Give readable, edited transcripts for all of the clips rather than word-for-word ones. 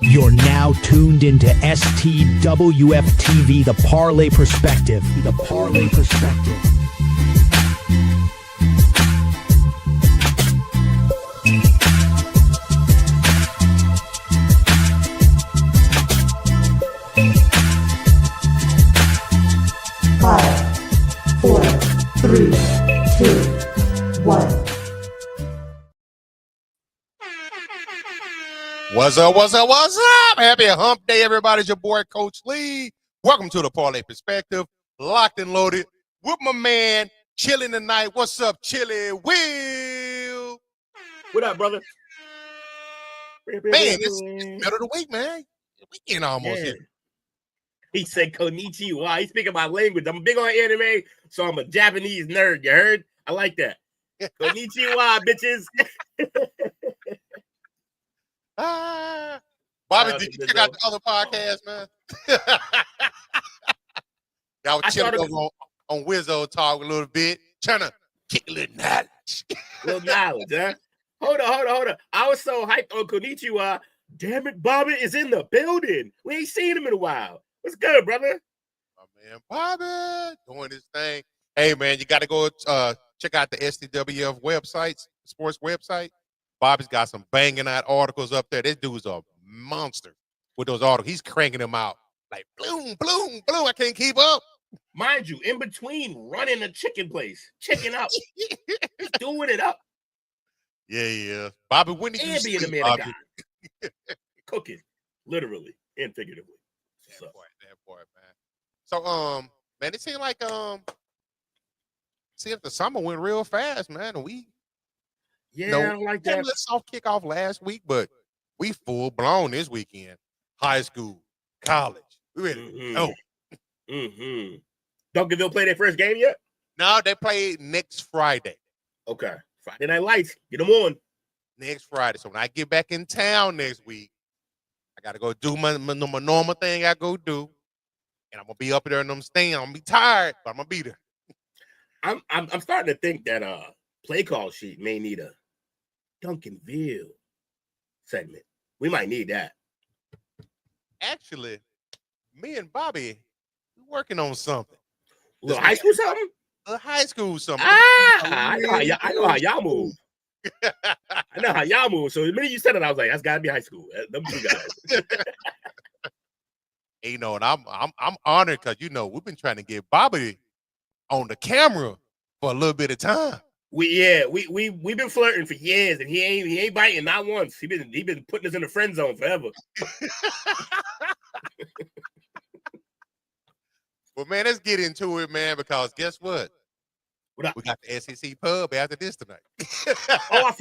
You're now tuned into STWF TV, the Parlay Perspective. The Parlay Perspective. Five, four, three, two, one. What's up? Happy hump day, everybody. It's your boy, Coach Lee. Welcome to the Parlay Perspective, locked and loaded with my man, chilling tonight. What's up, Chilly Will? What up, brother? Man, it's middle of the week, man. Weekend almost here. He said konnichiwa. He's speaking my language. I'm big on anime, so I'm a Japanese nerd. You heard? I like that. Konnichiwa, bitches. Bobby, did you check out the other podcast, man? Y'all was chilling over on Wizzo Talk a little bit, trying to kick a little knowledge. Huh? Hold on. I was so hyped on konnichiwa. Damn it, Bobby is in the building. We ain't seen him in a while. What's good, brother? My man, Bobby, doing his thing. Hey, man, you got to go check out the STWF websites, sports website. Bobby's got some banging out articles up there. This dude's a monster with those articles. He's cranking them out like bloom. I can't keep up. Mind you, in between running a chicken place, chicken up, he's doing it up. Yeah. Bobby, when did you And being sleep, a man Bobby? of God. Cooking, literally and figuratively. That boy, man. So, man, it seemed like see if the summer went real fast, man. And we I don't like that. Let's soft kick off last week, but we full blown this weekend. High school, college. We ready to go. Duncanville play their first game yet? No, they play next Friday. Okay. Friday Night Lights. Get them on. Next Friday. So when I get back in town next week, I got to go do my normal thing I go do. And I'm going to be up there in them stands. I'm going to be tired, but I'm going to be there. I'm starting to think that play call sheet may need a Duncanville segment. We might need that. Actually, me and Bobby, we're working on something. Little high school something? A high school something. I know how y'all move. I know how y'all move. So the minute you said it, I was like, that's gotta be high school. Them two guys. And, and I'm honored because we've been trying to get Bobby on the camera for a little bit of time. We've been flirting for years, and he ain't biting not once. He been putting us in the friend zone forever. Well, man, let's get into it, man, because guess what? We got the SEC pub after this tonight. Oh,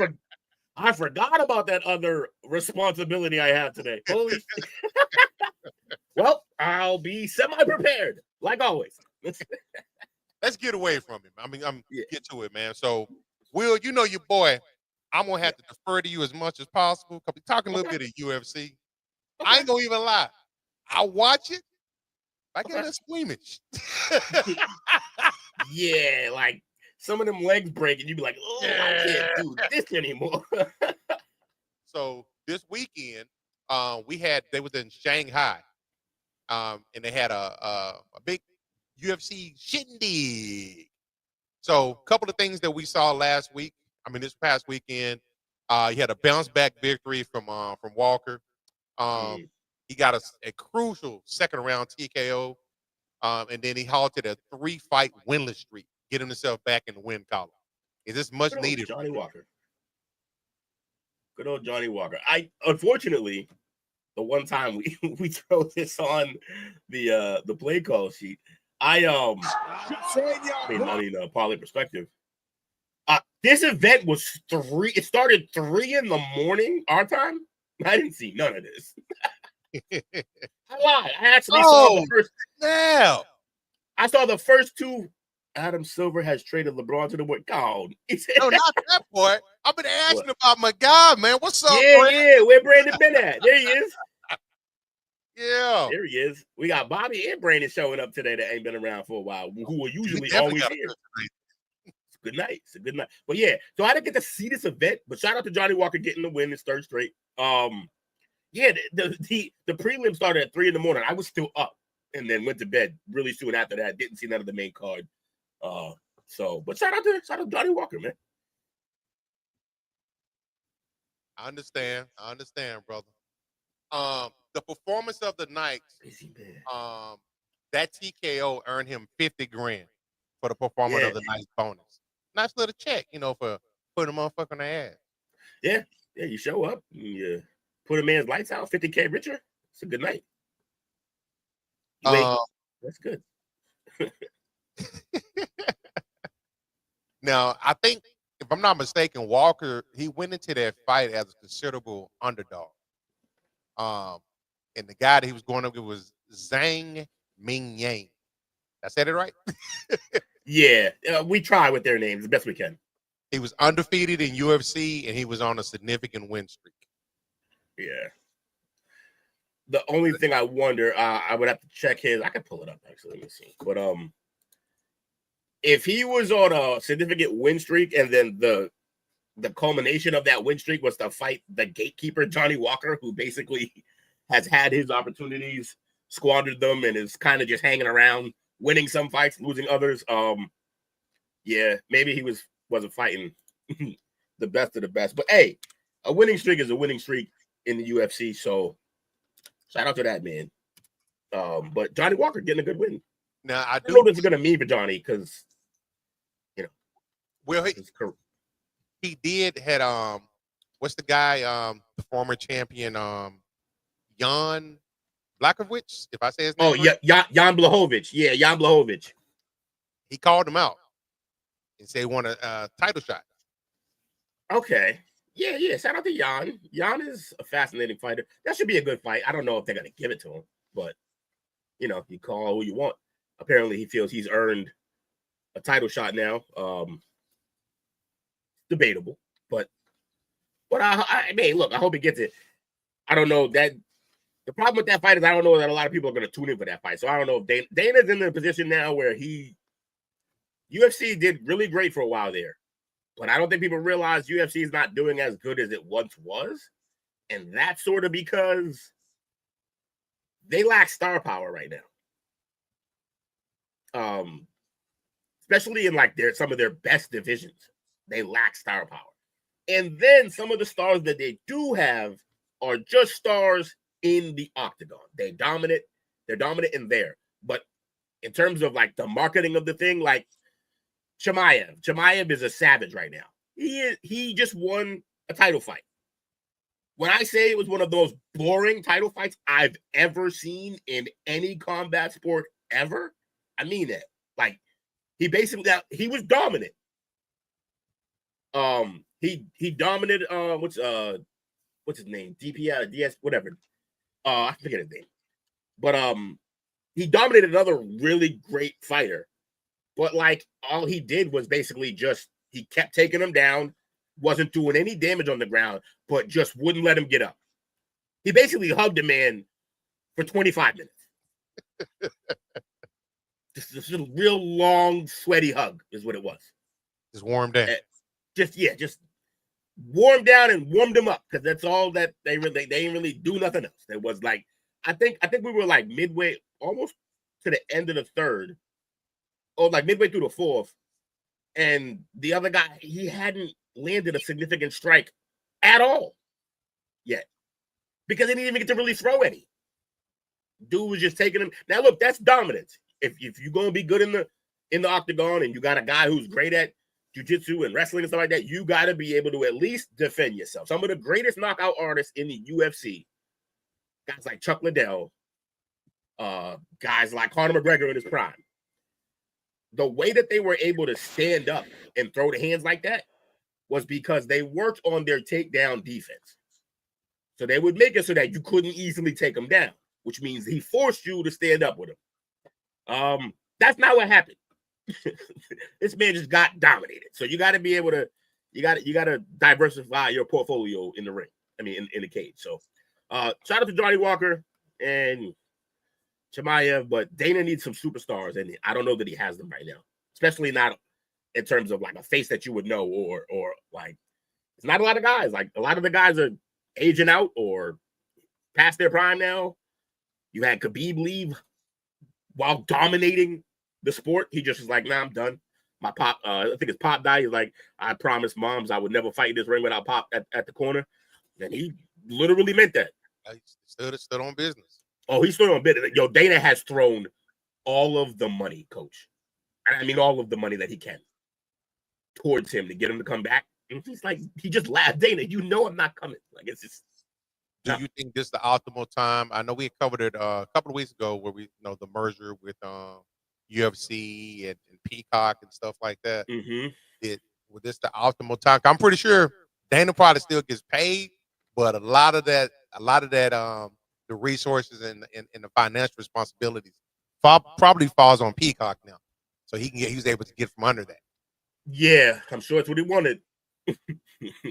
I forgot about that other responsibility I have today. Holy Well, I'll be semi-prepared, like always. Let's get away from him. Get to it, man. So, Will, your boy, I'm going to have to defer to you as much as possible because we're talking a little bit of UFC. I ain't going to even lie. I watch it. I get a little squeamish. Yeah, like some of them legs break and you be like, oh, I can't do this anymore. So, this weekend, they was in Shanghai, and they had a big UFC shindig. So, a couple of things that we saw this past weekend, he had a bounce back victory from Walker. He got a crucial second round TKO, and then he halted a 3-fight winless streak, getting himself back in the win column. Is this much needed? Johnny Walker. Good old Johnny Walker. Unfortunately, the one time we throw this on the play call sheet, Parlay Perspective. This event was 3. It started 3 in the morning our time. I didn't see none of this. I lied. I actually saw the first. Now I saw the first 2. Adam Silver has traded LeBron to the world. God, no, not that part. I've been asking about my guy, man. What's up? Yeah. Where Brandon been at? There he is. Yeah, there he is. We got Bobby and Brandon showing up today that ain't been around for a while, who are usually always here. It's a good night. But yeah, so I didn't get to see this event, but shout out to Johnny Walker getting the win his third straight. Yeah, the prelim started at 3 a.m. I was still up and then went to bed really soon after that. Didn't see none of the main card. But shout out to Johnny Walker, man. I understand, brother. The performance of the night, that TKO earned him $50,000 for the performance of the night bonus. Nice little check, for putting a motherfucker on the ass. Yeah, you show up, you put a man's lights out, $50K richer. It's a good night. That's good. Now, I think, if I'm not mistaken, Walker, he went into that fight as a considerable underdog. And the guy that he was going up with was Zhang Mingyang. I said it right? Yeah, we try with their names the best we can. He was undefeated in UFC, and he was on a significant win streak. Yeah. The only thing I wonder, I would have to check his. I can pull it up, actually. Let me see. But if he was on a significant win streak and then the culmination of that win streak was to fight the gatekeeper, Johnny Walker, who basically has had his opportunities, squandered them, and is kind of just hanging around, winning some fights, losing others. Yeah, maybe he wasn't fighting the best of the best. But hey, a winning streak is a winning streak in the UFC, so shout out to that, man. But Johnny Walker getting a good win. Now I don't know what it's gonna mean for Johnny, because well, he did had what's the guy, the former champion, Jan Blachowicz, if I say his name. Oh, right? Yeah, Jan Blachowicz. Yeah, Jan Blachowicz. He called him out and said he won a title shot. Okay. Yeah. Shout out to Jan. Jan is a fascinating fighter. That should be a good fight. I don't know if they're gonna give it to him, but you call who you want. Apparently, he feels he's earned a title shot now. Debatable, but I mean, look, I hope he gets it. I don't know that the problem with that fight is I don't know that a lot of people are going to tune in for that fight. So I don't know if Dana's in the position now where UFC did really great for a while there, but I don't think people realize UFC is not doing as good as it once was, and that's sort of because they lack star power right now. Especially in some of their best divisions. They lack star power. And then some of the stars that they do have are just stars in the octagon. They're dominant in there. But in terms of the marketing of the thing, like Chimaev is a savage right now. He just won a title fight. When I say it was one of those boring title fights I've ever seen in any combat sport ever, I mean that. He was dominant. He dominated what's his name? DS, whatever. I forget his name. But he dominated another really great fighter. But all he did was basically he kept taking him down, wasn't doing any damage on the ground, but just wouldn't let him get up. He basically hugged a man for 25 minutes. Just a real long, sweaty hug is what it was. Just warmed down. Just warmed down and warmed him up, because that's all that they didn't really do nothing else. It was I think we were midway, almost to the end of the third, or midway through the fourth, and the other guy, he hadn't landed a significant strike at all yet, because they didn't even get to really throw any. Dude was just taking him. Now look, that's dominance. If you're gonna be good in the octagon, and you got a guy who's great at jiu-jitsu and wrestling and stuff like that, you got to be able to at least defend yourself. Some of the greatest knockout artists in the UFC, guys like Chuck Liddell, guys like Conor McGregor in his prime, the way that they were able to stand up and throw the hands like that was because they worked on their takedown defense. So they would make it so that you couldn't easily take them down, which means he forced you to stand up with him. That's not what happened. This man just got dominated. So you got to be able to, you got to diversify your portfolio in the ring. I mean, in the cage. So shout out to Johnny Walker and Chimaev, but Dana needs some superstars, and I don't know that he has them right now, especially not in terms of a face that you would know, or it's not a lot of guys. A lot of the guys are aging out, or past their prime now. You had Khabib leave while dominating the sport. He just was like, nah, I'm done. My pop, I think his pop died. He's like, I promised moms I would never fight in this ring without Pop at the corner. And he literally meant that. He stood on business. Oh, he stood on business. Yo, Dana has thrown all of the money, coach. I mean, all of the money that he can towards him to get him to come back. And he's like, he just laughed. Dana, you know I'm not coming. Like, it's just. Do you think this is the optimal time? I know we covered it a couple of weeks ago where we the merger with UFC and Peacock and stuff like that. Was this the optimal time? I'm pretty sure Dana probably still gets paid, but a lot of that, the resources and the financial responsibilities probably falls on Peacock now, so he's able to get from under that. Yeah, I'm sure it's what he wanted.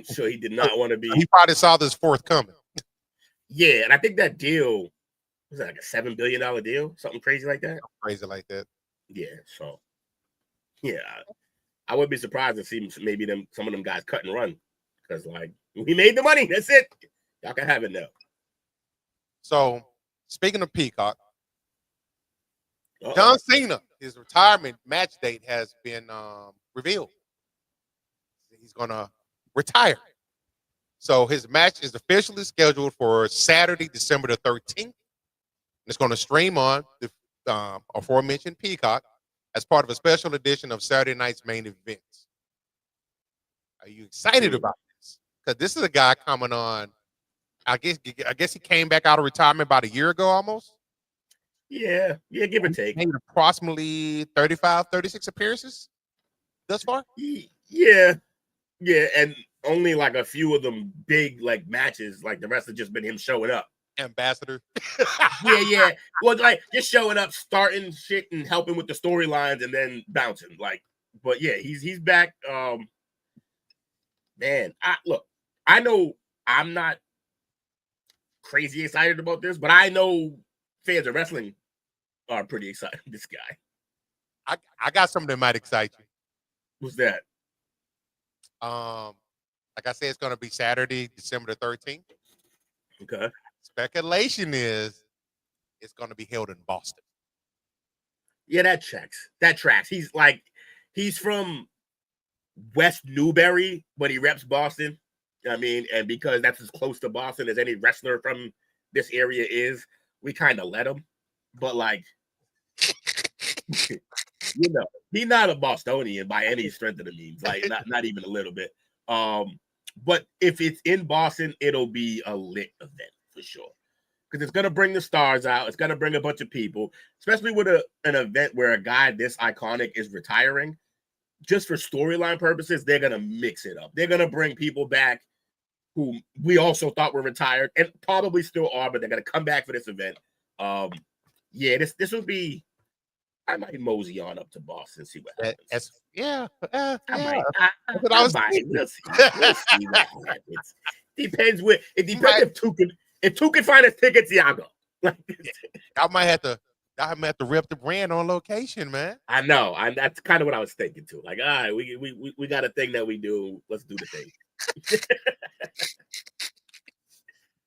So he did not want to be. He probably saw this forthcoming. Yeah, and I think that deal was like a $7 billion deal, something crazy like that. Crazy like that. Yeah, so yeah, I would be surprised to see maybe some of them guys cut and run because like we made the money. That's it. Y'all can have it now. So speaking of Peacock, John Cena, his retirement match date has been revealed. He's gonna retire. So his match is officially scheduled for Saturday, December the 13th. It's going to stream on the aforementioned Peacock as part of a special edition of Saturday night's main events. Are you excited about this? Because this is a guy coming on. I guess he came back out of retirement about a year ago almost. Yeah, give or take. Made approximately 35, 36 appearances thus far. Yeah, and only like a few of them big like matches. Like the rest have just been him showing up. Ambassador. yeah. Well, like just showing up, starting shit and helping with the storylines and then bouncing. Like, but yeah, he's back. Man, I know I'm not crazy excited about this, but I know fans of wrestling are pretty excited. This guy. I got something that might excite you. What's that? Like I said, it's going to be Saturday, December the 13th. Okay. Speculation is it's going to be held in Boston. Yeah, that tracks. He's from West Newbury, but he reps Boston. I mean, and because that's as close to Boston as any wrestler from this area is, we kind of let him. But like, he's not a Bostonian by any strength of the means. Like, not even a little bit. But if it's in Boston, it'll be a lit event for sure. Because it's gonna bring the stars out. It's gonna bring a bunch of people, especially with an event where a guy this iconic is retiring. Just for storyline purposes, they're gonna mix it up. They're gonna bring people back who we also thought were retired and probably still are, but they're gonna come back for this event. Yeah, this will be. I might mosey on up to Boston and see what happens. I might. We'll see. We'll see what happens. Depends if two can find us tickets, yeah, I'll go. I might have to rep the brand on location, man. I know. That's kind of what I was thinking too. Like, all right, we got a thing that we do. Let's do the thing.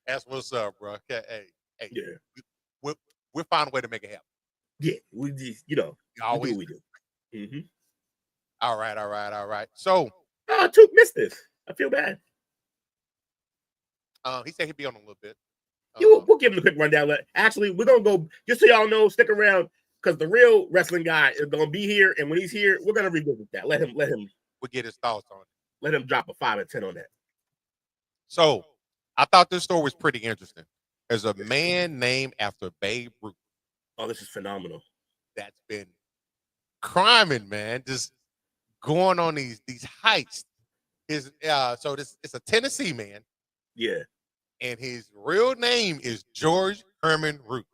That's what's up, bro. Okay, hey, yeah, we'll find a way to make it happen. Yeah, we just, always we do. Mm-hmm. All right. So, Took missed this. I feel bad. He said he'd be on a little bit. We'll give him a quick rundown. Actually, we're gonna go. Just so y'all know, stick around because the real wrestling guy is gonna be here, and when he's here, we're gonna revisit that. Let him. We'll get his thoughts on it. Let him drop a 5 or 10 on that. So, I thought this story was pretty interesting. There's a man named after Babe Ruth. Oh, this is phenomenal. That's been criming, man. Just going on these heights. It's a Tennessee man. Yeah. And his real name is George Herman Ruth.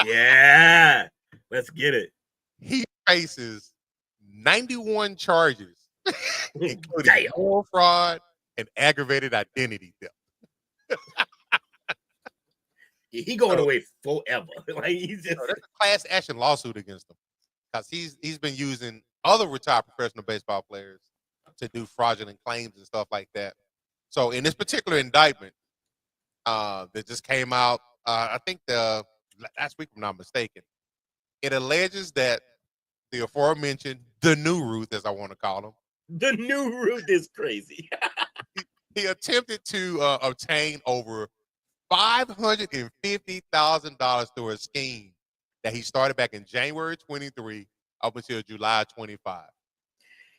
Yeah. Let's get it. He faces 91 charges, including fraud and aggravated identity theft. He going away forever. Like he's just there's a class action lawsuit against him because he's been using other retired professional baseball players to do fraudulent claims and stuff like that. So in this particular indictment, that just came out. I think the last week, if I'm not mistaken. It alleges that the aforementioned the new Ruth, as I want to call him, The new Ruth is crazy. he attempted to obtain over $550,000 through a scheme that he started back in January 23 up until July 25.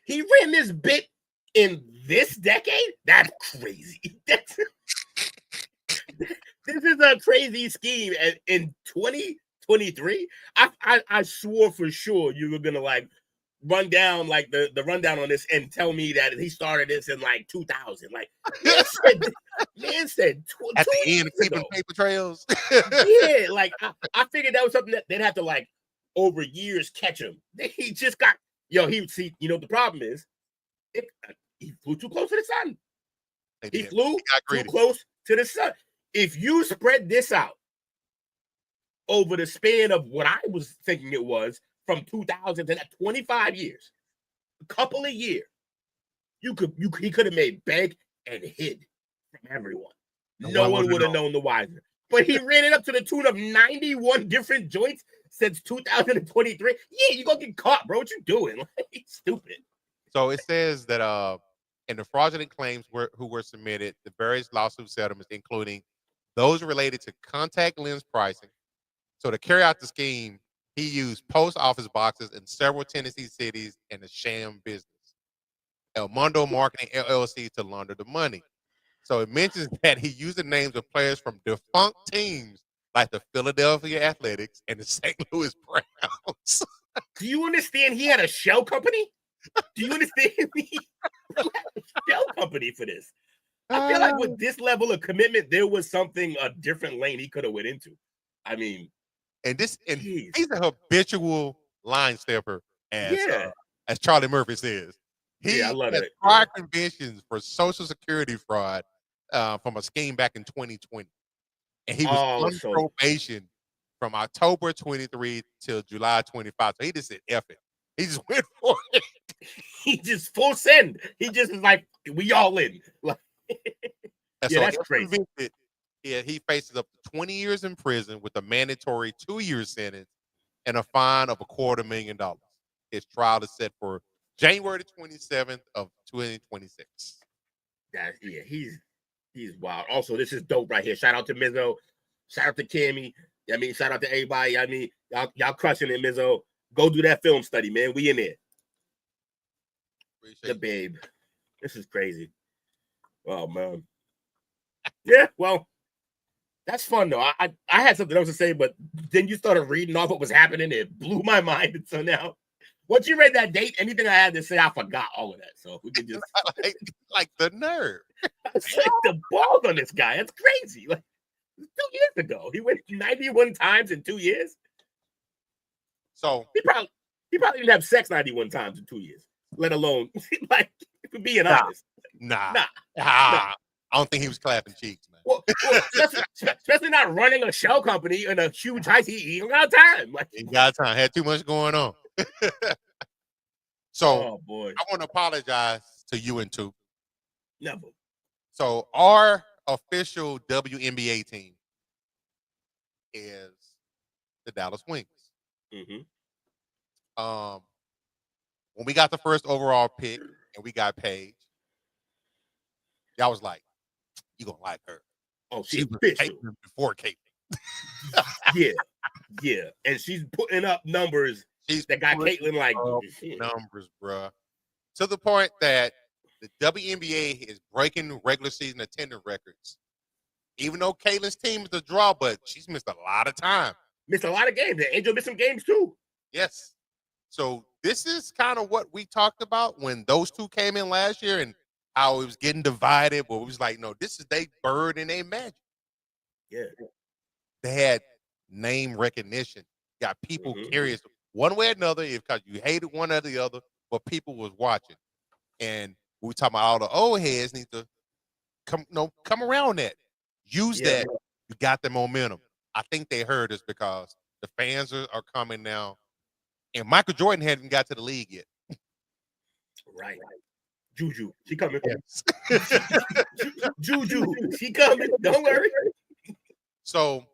He ran this bit in this decade? That's crazy. This is a crazy scheme. And in 2023, I swore for sure you were gonna like run down like the rundown on this and tell me that he started this in like 2000. Like man said At the end of keeping paper trails. Yeah, like I figured that was something that they'd have to like over years catch him. He just got he see, the problem is he flew too close to the sun. He flew too close to the sun. If you spread this out over the span of what I was thinking it was from 2000 to 25 years, a couple of years, he could have made bank and hid from everyone. No one would have known the wiser. But he ran it up to the tune of 91 different joints since 2023. Yeah, you're gonna get caught, bro. What you doing? Like, stupid. So it says that in the fraudulent claims who were submitted, the various lawsuit settlements, including those related to contact lens pricing. So to carry out the scheme, he used post office boxes in several Tennessee cities and a sham business, El Mundo Marketing LLC, to launder the money. So it mentions that he used the names of players from defunct teams like the Philadelphia Athletics and the St. Louis Browns. Do you understand he had a shell company? Do you understand he had a shell company for this? I feel like with this level of commitment, there was something, a different lane he could have went into. I mean, he's a habitual line stepper, as Charlie Murphy says. I love it. Prior convictions for Social Security fraud from a scheme back in 2020, and he was on probation from October 23 till July 25. So he just said, "F it." He just went for it. He just full send. He just is like, we all in. Like, so that's crazy. He faces up to 20 years in prison with a mandatory 2-year sentence and a fine of $250,000. His trial is set for January 27th of 2026. He's wild. Also, this is dope right here. Shout out to Mizzo. Shout out to Kimmy. I mean, shout out to everybody. I mean, y'all crushing it, Mizzo. Go do that film study, man. We in there. Appreciate the babe. This is crazy. Oh man. Yeah, well, that's fun though. I had something else to say, but then you started reading off what was happening. It blew my mind. And so now, once you read that date, anything I had to say, I forgot all of that. So we could just like the nerve. It's like the balls on this guy. That's crazy. Like 2 years ago, he went 91 times in 2 years. So he probably didn't have sex 91 times in 2 years, let alone like if we're being honest. Nah. I don't think he was clapping cheeks, man. Well, especially not running a shell company in a huge heist. He don't got time. Like, he got time. Had too much going on. So, oh boy, I want to apologize to you and two. Never. So, our official WNBA team is the Dallas Wings. Mm-hmm. When we got the first overall pick and we got Paige, y'all was like, "You gonna like her?" Oh, she was Caitlyn before Caitlyn. yeah, and she's putting up numbers. That got Caitlyn like numbers, bro. To the point that the WNBA is breaking regular season attendance records. Even though Caitlyn's team is a draw, but she's missed a lot of time. Missed a lot of games. The Angel missed some games too. Yes. So this is kind of what we talked about when those two came in last year and how it was getting divided. But it was like, no, this is their bird and their magic. Yeah. They had name recognition. Got people curious one way or another, because you hated one or the other, but people was watching. And we talking about all the old heads need to come around that. Use that. You got the momentum. I think they heard us because the fans are coming now. And Michael Jordan hadn't got to the league yet. Right. Juju, she coming. Yes. Juju, she coming. Don't worry. So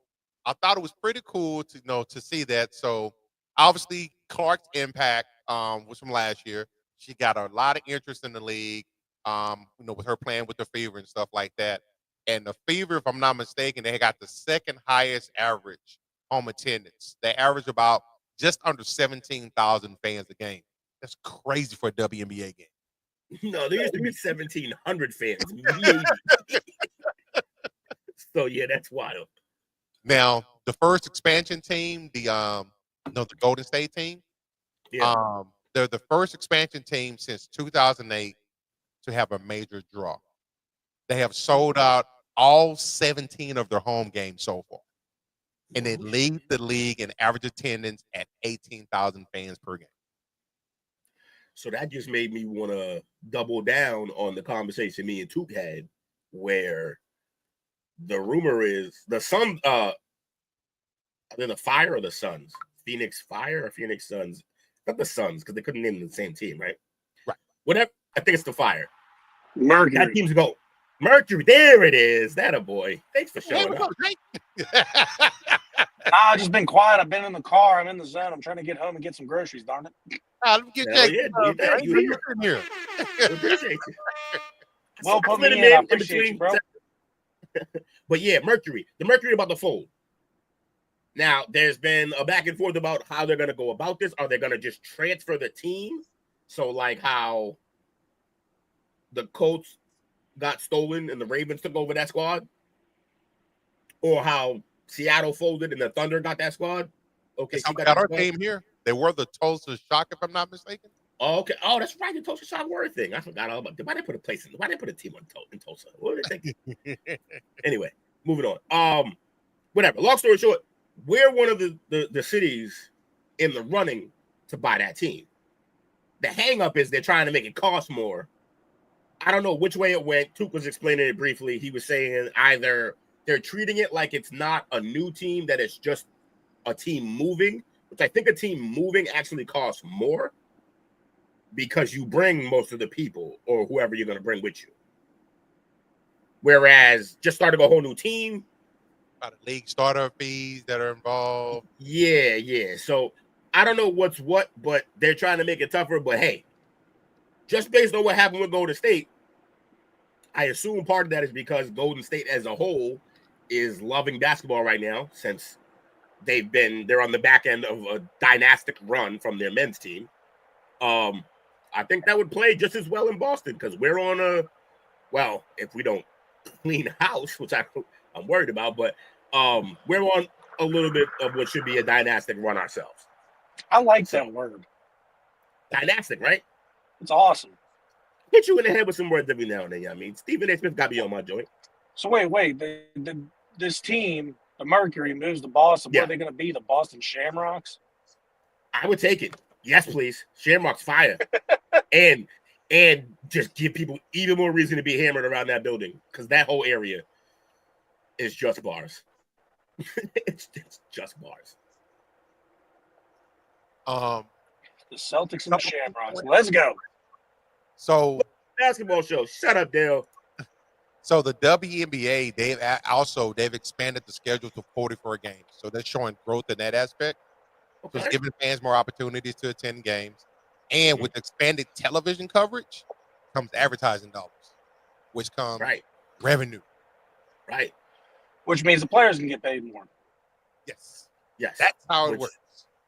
I thought it was pretty cool to see that. So obviously Clark's impact was from last year. She got a lot of interest in the league, with her playing with the Fever and stuff like that. And the Fever, if I'm not mistaken, they got the second highest average home attendance. They average about just under 17,000 fans a game. That's crazy for a WNBA game. No, there used to be 1,700 fans, maybe. So yeah, that's wild. Now, the first expansion team, the Golden State team, they're the first expansion team since 2008 to have a major draw. They have sold out all 17 of their home games so far. And they lead the league in average attendance at 18,000 fans per game. So that just made me want to double down on the conversation me and Took had, where the rumor is the Sun, then the Fire or the Suns, Phoenix Fire or Phoenix Suns, not the Suns because they couldn't name them the same team, right? Right. Whatever. I think it's the Fire. Mercury. That team's go. Mercury. There it is. That a boy. Thanks for showing up. I've just been quiet. I've been in the car. I'm in the zone. I'm trying to get home and get some groceries, darn it. Let me get Hell yeah, dude, that you here. in here. Appreciate you. Well, put me in. I appreciate you, bro. But yeah, Mercury. The Mercury about to fold. Now, there's been a back and forth about how they're going to go about this. Are they going to just transfer the team? So, like how the Colts got stolen and the Ravens took over that squad? Or how Seattle folded and the Thunder got that squad? Okay, so got our team here. They were the Tulsa Shock, if I'm not mistaken. Oh, okay. Oh, that's right. The Tulsa Shock were a thing. I forgot all about it. Why did they put a place in? Why did they put a team in Tulsa? What did they think? Anyway, moving on. Whatever. Long story short, we're one of the cities in the running to buy that team. The hang up is they're trying to make it cost more. I don't know which way it went. Took was explaining it briefly. He was saying either they're treating it like it's not a new team, that it's just a team moving, which I think a team moving actually costs more because you bring most of the people or whoever you're going to bring with you. Whereas just starting a whole new team, about the league starter fees that are involved. Yeah. So I don't know what's what, but they're trying to make it tougher. But hey, just based on what happened with Golden State, I assume part of that is because Golden State as a whole is loving basketball right now, since they're on the back end of a dynastic run from their men's team. I think that would play just as well in Boston because we're on if we don't clean house, which I'm worried about, but we're on a little bit of what should be a dynastic run ourselves. I like that word. Dynastic, right? It's awesome. Hit you in the head with some words every now and then. I mean, Stephen A. Smith got me on my joint. So wait. This team, the Mercury, moves to Boston. Yeah. What are they going to be? The Boston Shamrocks? I would take it. Yes, please. Shamrock's fire. and just give people even more reason to be hammered around that building because that whole area is just bars. it's just bars. The Celtics and the Shamrocks. Let's go. So basketball show. Shut up, Dale. So the WNBA, they've expanded the schedule to 44 games. So they're showing growth in that aspect. Okay. So it's giving fans more opportunities to attend games. And with expanded television coverage comes advertising dollars, which comes revenue. Right. Which means the players can get paid more. Yes. That's how it works.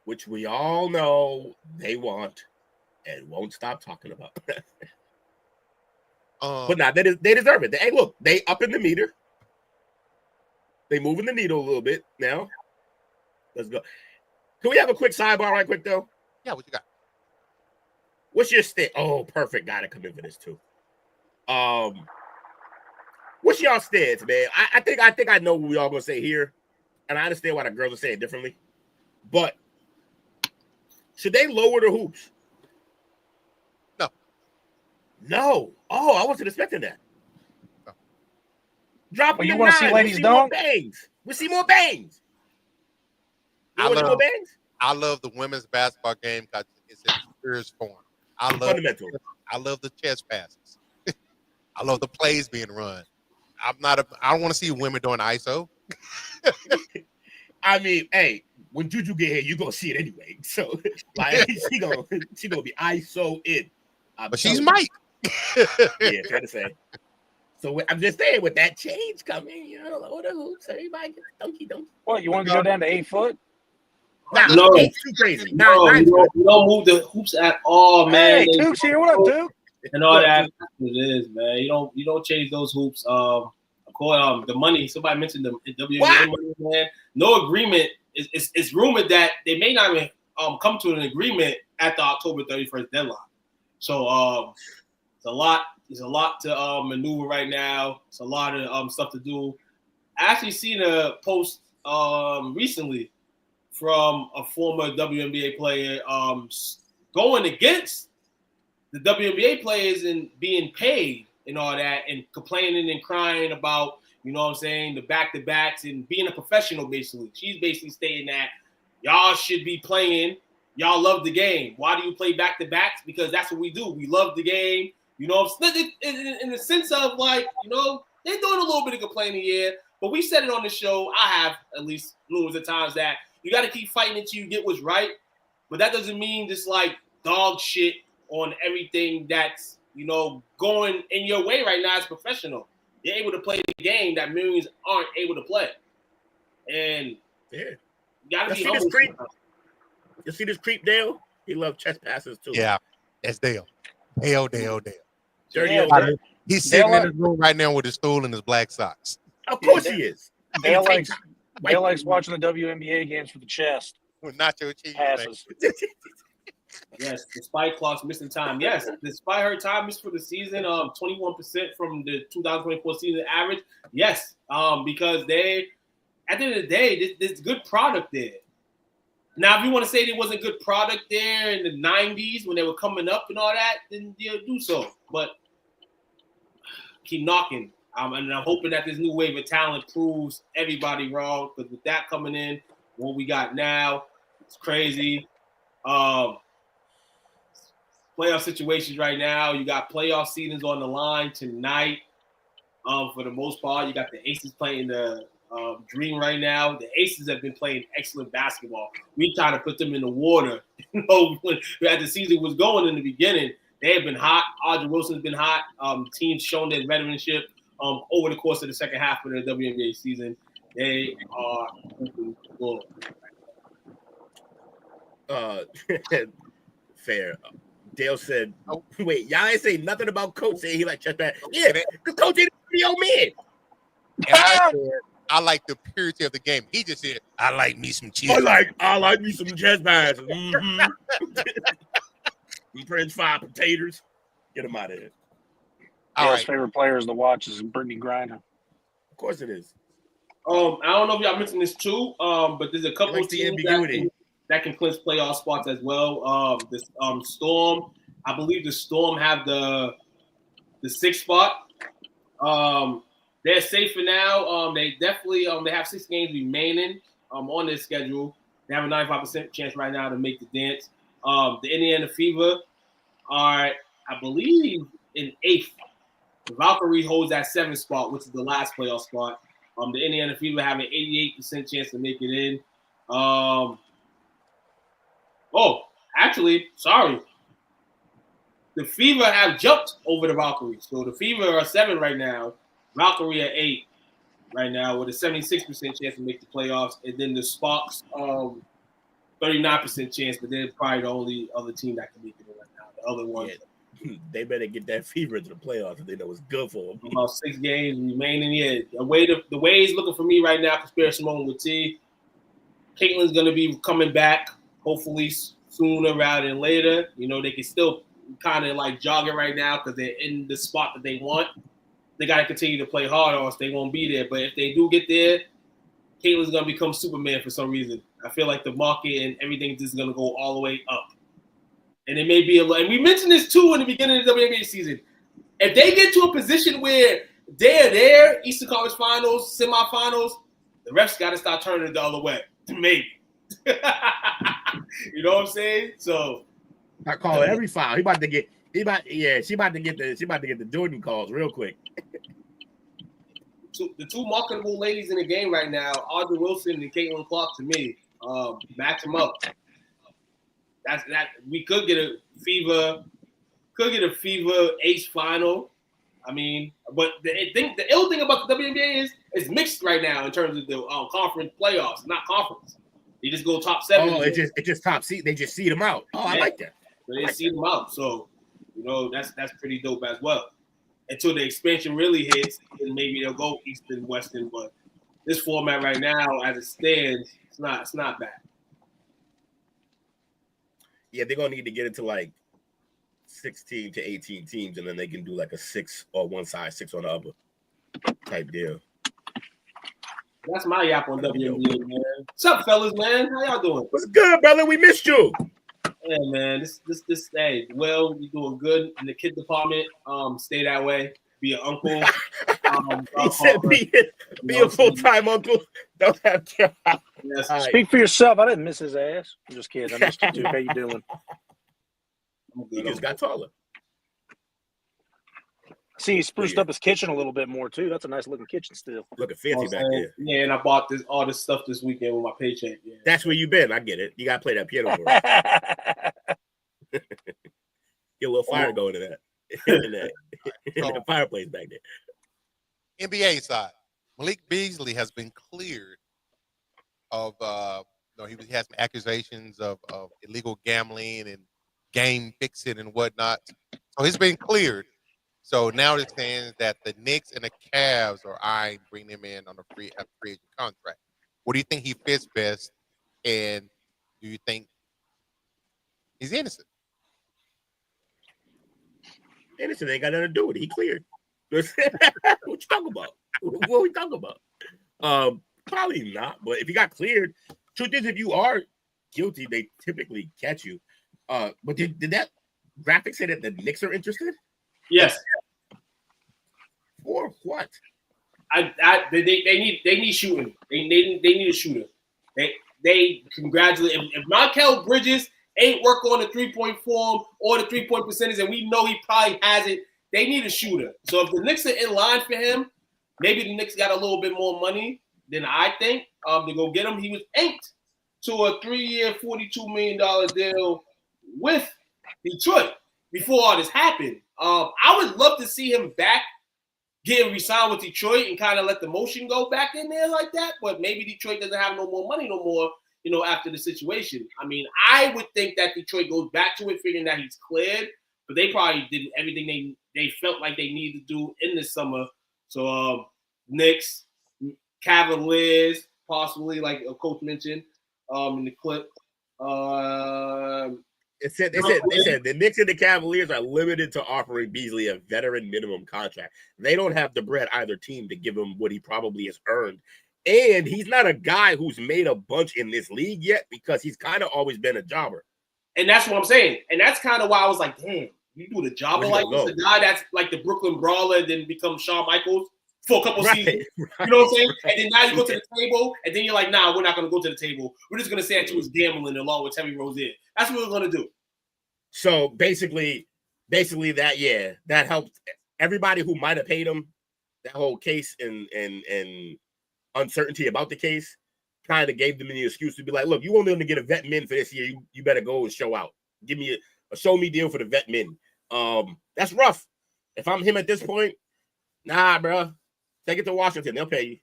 Which we all know they want and won't stop talking about. But now they deserve it. Hey, look, they up in the meter. They moving the needle a little bit now. Let's go. Can we have a quick sidebar right quick, though? Yeah, what you got? What's your stance? Oh, perfect. Gotta come in for this, too. What's y'all stance, man? I think I know what we all gonna say here. And I understand why the girls are saying differently. But should they lower the hoops? No. Oh, I wasn't expecting that. No. Drop them. You want to see ladies dunk? We see more bangs. I love the women's basketball game because it's in purest form. I love the chest passes. I love the plays being run. I don't want to see women doing ISO. I mean, hey, when Juju get here, you're gonna see it anyway. So like she gonna be ISO in. But she's Mike. Yeah, fair to say. So I'm just saying, with that change coming, you know, all the hoops, everybody gets donkey. What, you want to go down to 8 foot? Nah, No. it's too crazy. No, you don't move the hoops at all, man. Hey, Duke's here. What up, Duke? And all that. It is, man. You don't change those hoops. Of course, the money. Somebody mentioned the WNBA money, man. No agreement. It's rumored that they may not even come to an agreement at the October 31st deadline. So it's a lot. There's a lot to maneuver right now. It's a lot of stuff to do. I actually seen a post recently from a former WNBA player going against the WNBA players and being paid and all that, and complaining and crying about, you know what I'm saying, the back-to-backs and being a professional, basically. She's basically stating that y'all should be playing. Y'all love the game. Why do you play back-to-backs? Because that's what we do. We love the game. You know, in the sense of, like, you know, they're doing a little bit of complaining here, but we said it on the show. I have, at least numerous of times, that you got to keep fighting until you get what's right, but that doesn't mean just, like, dog shit on everything that's, you know, going in your way right now as professional. You're able to play the game that millions aren't able to play. And you got to be humble. You see this creep, Dale? He loves chest passes, too. Yeah, that's Dale. Dale. He's sitting in his room right now with his stool and his black socks. Of course he is. Dale likes watching the WNBA games for the chest. With nacho cheese. Passes. Yes, despite clocks missing time. Yes, despite her time missed for the season, 21% from the 2024 season average. Yes, because they, at the end of the day, there's good product there. Now, if you want to say there wasn't good product there in the 90s when they were coming up and all that, then do so. But keep knocking. And I'm hoping that this new wave of talent proves everybody wrong, because with that coming in, what we got now, it's crazy. Playoff situations right now. You got playoff seasons on the line tonight. For the most part, you got the Aces playing the Dream right now. The Aces have been playing excellent basketball. We trying to put them in the water. You know, as the season was going in the beginning, they have been hot. Audrey Wilson's been hot. Teams shown their veteranship over the course of the second half of the WNBA season. They are good. Fair. Dale said, wait, y'all ain't say nothing about Coach saying he like chest pass. Yeah, because Coach ain't a pretty old man. And I said, I like the purity of the game. He just said, I like me some cheese. I like me some chest passes. Mm-hmm. French fried potatoes. Get him out of here. His favorite players to watch is Brittany Griner. Of course it is. I don't know if y'all mentioned this too, but there's a couple of teams that can clinch playoff spots as well. The Storm, I believe the Storm have the 6th spot. They're safe for now. They definitely they have 6 games remaining on their schedule. They have a 95% chance right now to make the dance. The Indiana Fever are, I believe, in 8th. The Valkyrie holds that 7th spot, which is the last playoff spot. The Indiana Fever have an 88% chance to make it in. Sorry. The Fever have jumped over the Valkyrie. So the Fever are 7 right now. Valkyrie are 8 right now with a 76% chance to make the playoffs. And then the Sparks, 39% chance, but they're probably the only other team that can make it right now. The other ones. Yeah. They better get that Fever into the playoffs if they know it's good for them. About 6 games remaining. Yeah, the way it's looking for me right now, conspiracy moment with T. Caitlin's going to be coming back, hopefully sooner rather than later. You know, they can still kind of like jog it right now because they're in the spot that they want. They got to continue to play hard or else they won't be there. But if they do get there, Caitlin's going to become Superman for some reason. I feel like the market and everything is going to go all the way up. And it may be and we mentioned this too in the beginning of the WNBA season. If they get to a position where they're there, Eastern Conference Finals, semifinals, the refs got to start turning it the other way. Maybe. You know what I'm saying? So I call it every foul. She about to get the Jordan calls real quick. the two marketable ladies in the game right now, Audrey Wilson and Caitlin Clark. To me, match them up. That we could get a fever ace final. I mean, but the ill thing about the WNBA is it's mixed right now in terms of the conference playoffs, not conference. They just go top 7. Oh, it just top seed. They just seed them out. Oh, yeah. I like that. So they seed them out. So, that's pretty dope as well. Until the expansion really hits, then maybe they'll go Eastern, Western. But this format right now, as it stands, it's not bad. Yeah, they're gonna need to get into like 16 to 18 teams, and then they can do like a 6 on one side, 6 on the other type deal. That's my yap on WNBA, man. What's up, fellas, man? How y'all doing? What's good, brother? We missed you. Yeah, man. This hey, well, you doing good in the kid department. Stay that way. Be an uncle. He said be a full-time uncle. Don't have job. Yes. Right. Speak for yourself. I didn't miss his ass. I'm just kidding. I missed you too. How you doing? He just got taller. See, he spruced up his kitchen a little bit more too. That's a nice looking kitchen still. Looking fancy back there. Yeah, and I bought all this stuff this weekend with my paycheck. Yeah. That's where you been. I get it. You gotta play that piano for us. Get a little fire going to that. in the fireplace back there. NBA side, Malik Beasley has been cleared of he has some accusations of illegal gambling and game fixing and whatnot. So he's been cleared. So now it stands that the Knicks and the Cavs are eyeing bringing him in on a free agent contract. What do you think he fits best, and do you think he's innocent? Innocent ain't got nothing to do with it. He cleared. What you talking about? What we talking about? Probably not. But if you got cleared, truth is, if you are guilty, they typically catch you. But did that graphic say that the Knicks are interested? Yes. For what? They need shooting. They need a shooter. They congratulate if Mikal Bridges ain't work on the 3-point form or the 3-point percentage, and we know he probably has it. They need a shooter. So if the Knicks are in line for him, maybe the Knicks got a little bit more money than I think to go get him. He was inked to a 3-year, $42 million deal with Detroit before all this happened. I would love to see him back, getting re-signed with Detroit and kind of let the motion go back in there like that. But maybe Detroit doesn't have no more money no more, after the situation. I mean, I would think that Detroit goes back to it, figuring that he's cleared, but they probably did everything they felt like they needed to do in the summer. So Knicks, Cavaliers, possibly, like a coach mentioned in the clip. They said the Knicks and the Cavaliers are limited to offering Beasley a veteran minimum contract. They don't have the bread, either team, to give him what he probably has earned. And he's not a guy who's made a bunch in this league yet, because he's kind of always been a jobber. And that's what I'm saying. And that's kind of why I was like, damn, you do the jobber like this? A guy that's like the Brooklyn Brawler and then become Shawn Michaels for a couple seasons. Right. You know what I'm saying? And then now you go to the table, and then you're like, nah, we're not going to go to the table. We're just going to say that you was gambling along with Terry Rozier. That's what we're going to do. So basically that helped everybody who might have paid him. That whole case and uncertainty about the case kind of gave them the excuse to be like, look, you only going to get a vet min for this year. You better go and show out. Give me a show me deal for the vet min. That's rough. If I'm him at this point, nah, bro. Take it to Washington. They'll pay you.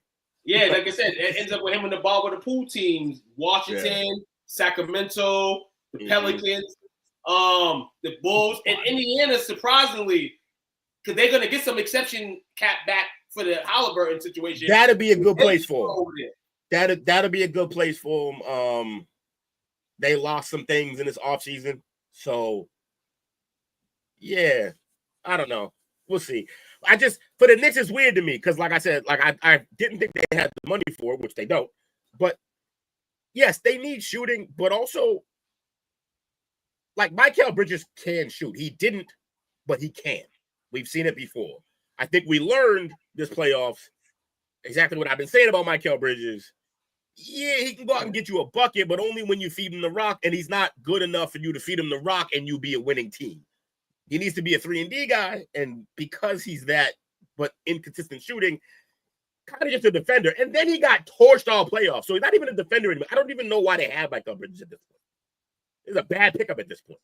Yeah, like I said, it ends up with him in the ball with the pool teams. Washington, Sacramento, the Pelicans, the Bulls, and Indiana, surprisingly, because they're going to get some exception cap back for the Halliburton situation. That'd be a good place for him. That'd be a good place for him. They lost some things in this offseason. So, yeah, I don't know. We'll see. For the Knicks, it's weird to me because, like I said, I didn't think they had the money for it, which they don't. But, yes, they need shooting, but also, like, Mikal Bridges can shoot. He didn't, but he can. We've seen it before. I think we learned this playoffs exactly what I've been saying about Mikal Bridges. Yeah, he can go out and get you a bucket, but only when you feed him the rock, and he's not good enough for you to feed him the rock and you be a winning team. He needs to be a 3-and-D guy, and because he's that, but inconsistent shooting, kind of just a defender. And then he got torched all playoffs. So he's not even a defender anymore. I don't even know why they have Michael Bridges at this point. It's a bad pickup at this point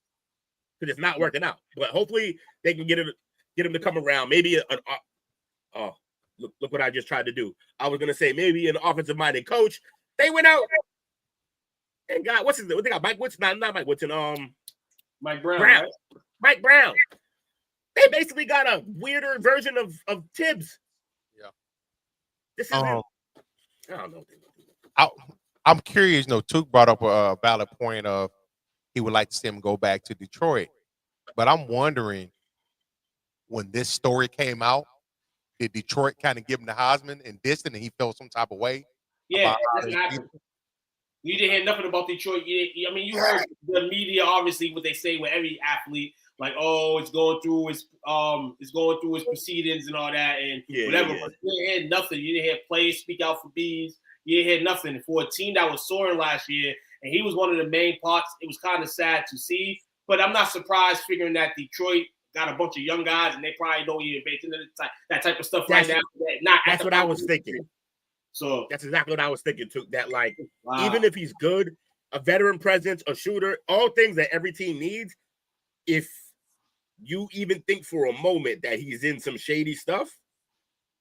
because it's not working out. But hopefully they can get him to come around. Maybe look what I just tried to do. I was gonna say maybe an offensive-minded coach. They went out and got what they got? Mike Woodson, not Mike Woodson. Mike Brown. Right? Mike Brown. They basically got a weirder version of Tibbs. Yeah. This is I don't know. I'm curious. Took brought up a valid point of he would like to see him go back to Detroit, but I'm wondering when this story came out, did Detroit kind of give him the Heisman and distant, and he felt some type of way? Yeah, that's what happened. You didn't hear nothing about Detroit. You heard the media, obviously, what they say with every athlete, like, oh, it's going through its proceedings and all that, and whatever. Yeah. But you didn't hear nothing. You didn't hear players speak out for bees. You didn't hear nothing. For a team that was soaring last year, and he was one of the main parts, it was kind of sad to see. But I'm not surprised figuring that Detroit got a bunch of young guys, and they probably don't even bake into that type of stuff right now. That's what I was thinking. So that's exactly what I was thinking too. That even if he's good, a veteran presence, a shooter, all things that every team needs. If you even think for a moment that he's in some shady stuff,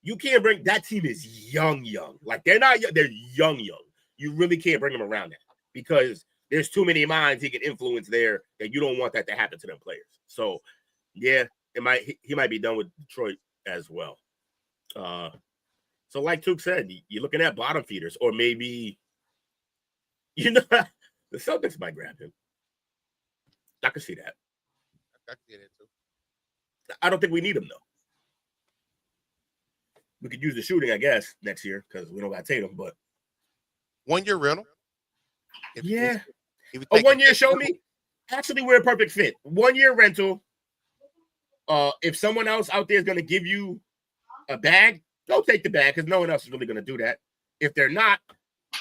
you can't bring that team is young. Like they're not young, they're young. You really can't bring them around that because there's too many minds he can influence there that you don't want that to happen to them players. So yeah, he might be done with Detroit as well. So like Took said, you're looking at bottom feeders, or maybe the Celtics might grab him. I can see that. I can see that too. I don't think we need him though. We could use the shooting, I guess, next year because we don't got Tatum. But 1 year rental. A 1 year show me. Actually, we're a perfect fit. 1 year rental. If someone else out there is going to give you a bag, don't take the bag because no one else is really going to do that. If they're not,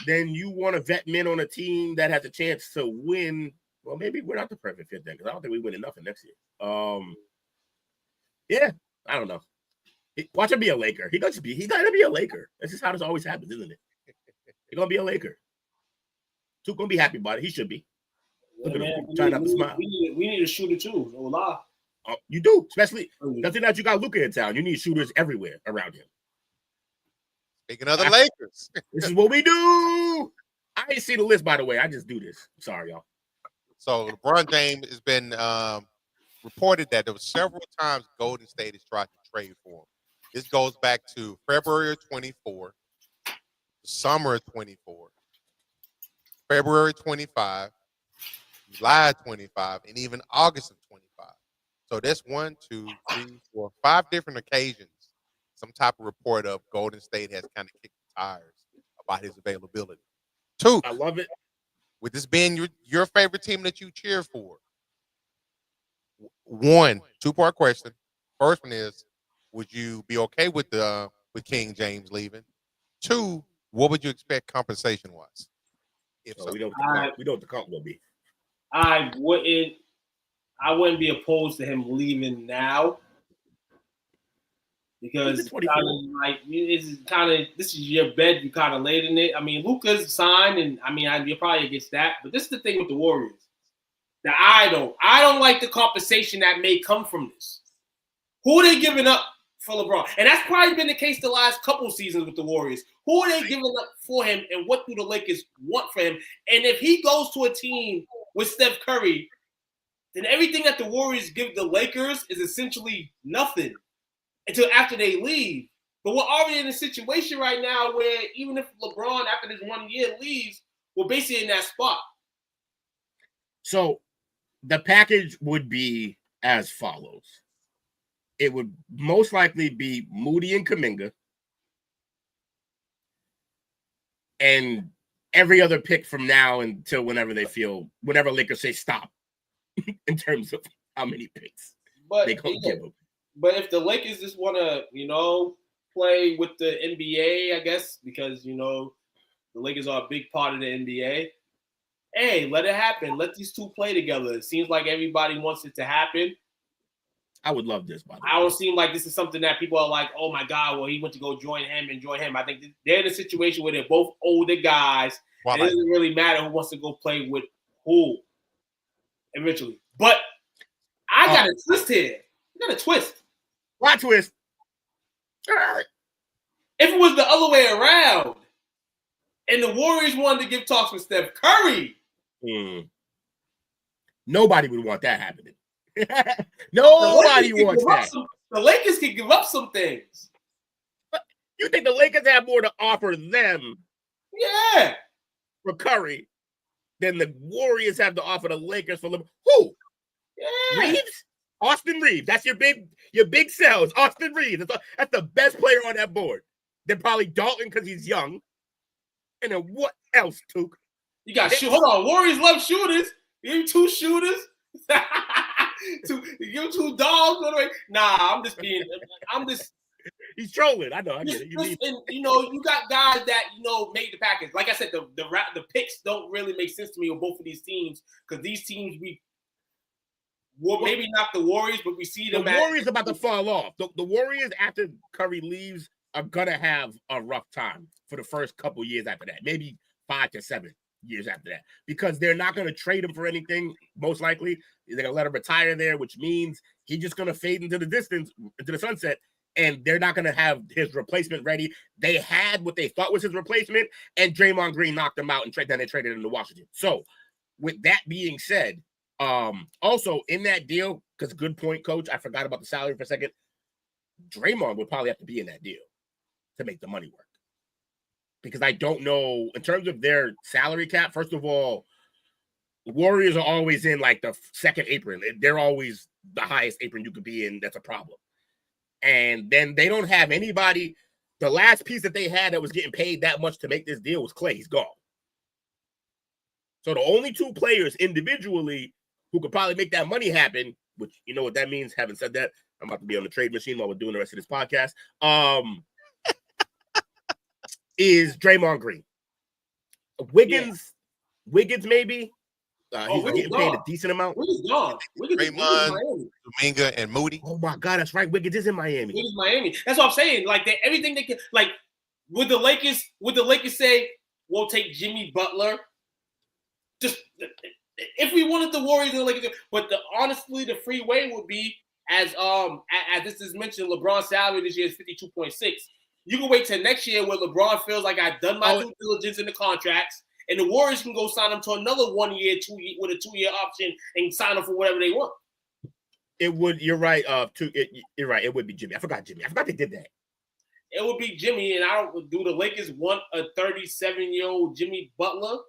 then you want to vet men on a team that has a chance to win. Well, maybe we're not the perfect fit then because I don't think we win enough next year. Yeah, I don't know. Watch him be a Laker. He's got to be a Laker. That's just how this always happens, isn't it? He's going to be a Laker. Took going to be happy about it. He should be. Look at him trying not to smile. We need a shooter too. No lie. You do, especially nothing that you got Luka in town. You need shooters everywhere around him. Speaking of the Lakers, this is what we do. I ain't see the list, by the way. I just do this. Sorry, y'all. So LeBron James has been reported that there was several times Golden State has tried to trade for him. This goes back to February of 24, summer of 24, February 25, July 25, and even August of 25. So that's 1, 2, 3, 4, 5 different occasions. Some type of report of Golden State has kind of kicked the tires about his availability. 2, I love it. With this being your favorite team that you cheer for. 1, 2-part question. First one is, would you be okay with King James leaving? 2, what would you expect compensation wise? We know what the comp will be. I wouldn't be opposed to him leaving now because this is your bed. You kind of laid in it. I mean, Luka's signed, and I mean, you're probably against that. But this is the thing with the Warriors that I don't like the compensation that may come from this. Who are they giving up for LeBron? And that's probably been the case the last couple seasons with the Warriors. Who are they giving up for him, and what do the Lakers want for him? And if he goes to a team with Steph Curry, then everything that the Warriors give the Lakers is essentially nothing until after they leave. But we're already in a situation right now where even if LeBron, after this 1 year, leaves, we're basically in that spot. So the package would be as follows. It would most likely be Moody and Kuminga and every other pick from now until whenever Lakers say stop in terms of how many picks they gonna give them. But if the Lakers just want to, play with the NBA, I guess, because, the Lakers are a big part of the NBA, hey, let it happen. Let these two play together. It seems like everybody wants it to happen. I would love this, by the way. I don't seem like this is something that people are like, oh my God, well, he went to go join him. I think they're in a situation where they're both older guys. And it doesn't really matter who wants to go play with who eventually. But I got a twist here. I got a twist. Why twist? If it was the other way around and the Warriors wanted to give talks with Steph Curry. Nobody would want that happening. Nobody wants that. The Lakers can give up some things. You think the Lakers have more to offer them? Yeah. For Curry than the Warriors have to offer the Lakers for LeBron. Who? Yeah. Reeves? Austin Reeves. That's your big sells. Austin Reeves. That's the best player on that board. Then probably Dalton because he's young. And then what else, Took? You got shoot. Hold on. Warriors love shooters. You give 2 shooters. You give 2 dogs. Nah, He's trolling. I know. I get it. You got guys that made the package. Like I said, the picks don't really make sense to me on both of these teams because these teams maybe not the Warriors, but we see them. The Warriors about to fall off. The Warriors after Curry leaves are gonna have a rough time for the first couple years after that. Maybe 5 to 7 years after that because they're not gonna trade him for anything. Most likely, they're gonna let him retire there, which means he's just gonna fade into the distance, into the sunset. And they're not going to have his replacement ready. They had what they thought was his replacement, and Draymond Green knocked them out, and then they traded him to Washington. So, with that being said, also in that deal, because good point, Coach, I forgot about the salary for a second. Draymond would probably have to be in that deal to make the money work. Because I don't know, in terms of their salary cap, first of all, Warriors are always in like the second apron. They're always the highest apron you could be in. That's a problem. And then they don't have anybody. The last piece that they had that was getting paid that much to make this deal was Clay. He's gone. So the only 2 players individually who could probably make that money happen, which you know what that means. Having said that, I'm about to be on the trade machine while we're doing the rest of this podcast. Is Draymond Green. Wiggins maybe. He's getting paid a decent amount. Wiggins gone. Draymond, Kuminga, and Moody. Oh my God, that's right. Wiggins is in Miami. Wiggins Miami. That's what I'm saying. Like everything they can. Like would the Lakers say we'll take Jimmy Butler? Just if we wanted the Warriors and the Lakers, but honestly, the free way would be as this is mentioned. LeBron's salary this year is 52.6. You can wait till next year where LeBron feels like I've done my due diligence in the contracts. And the Warriors can go sign him to another 1 year, 2 year with a 2-year option and sign him for whatever they want. It would. You're right. You're right. It would be Jimmy. I forgot Jimmy. I forgot they did that. It would be Jimmy, and I don't. Do the Lakers want a 37-year-old Jimmy Butler?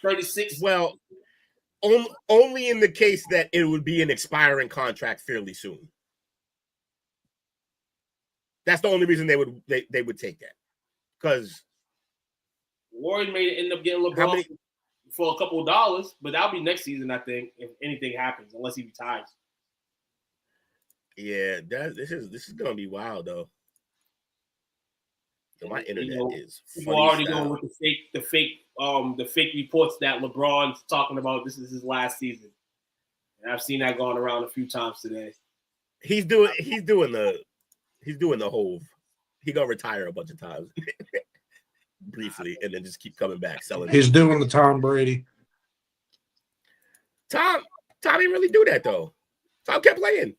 36. Well, only in the case that it would be an expiring contract fairly soon. That's the only reason they would take that because. Warriors may end up getting LeBron for a couple of dollars, but that'll be next season, I think, if anything happens, unless he retires. Yeah, this is gonna be wild though. So my internet is. People already going with the fake reports that LeBron's talking about. This is his last season, and I've seen that going around a few times today. He's doing the whole. He gonna retire a bunch of times. Briefly, and then just keep coming back selling. He's doing the Tom Brady. Tom didn't really do that though. Tom kept playing.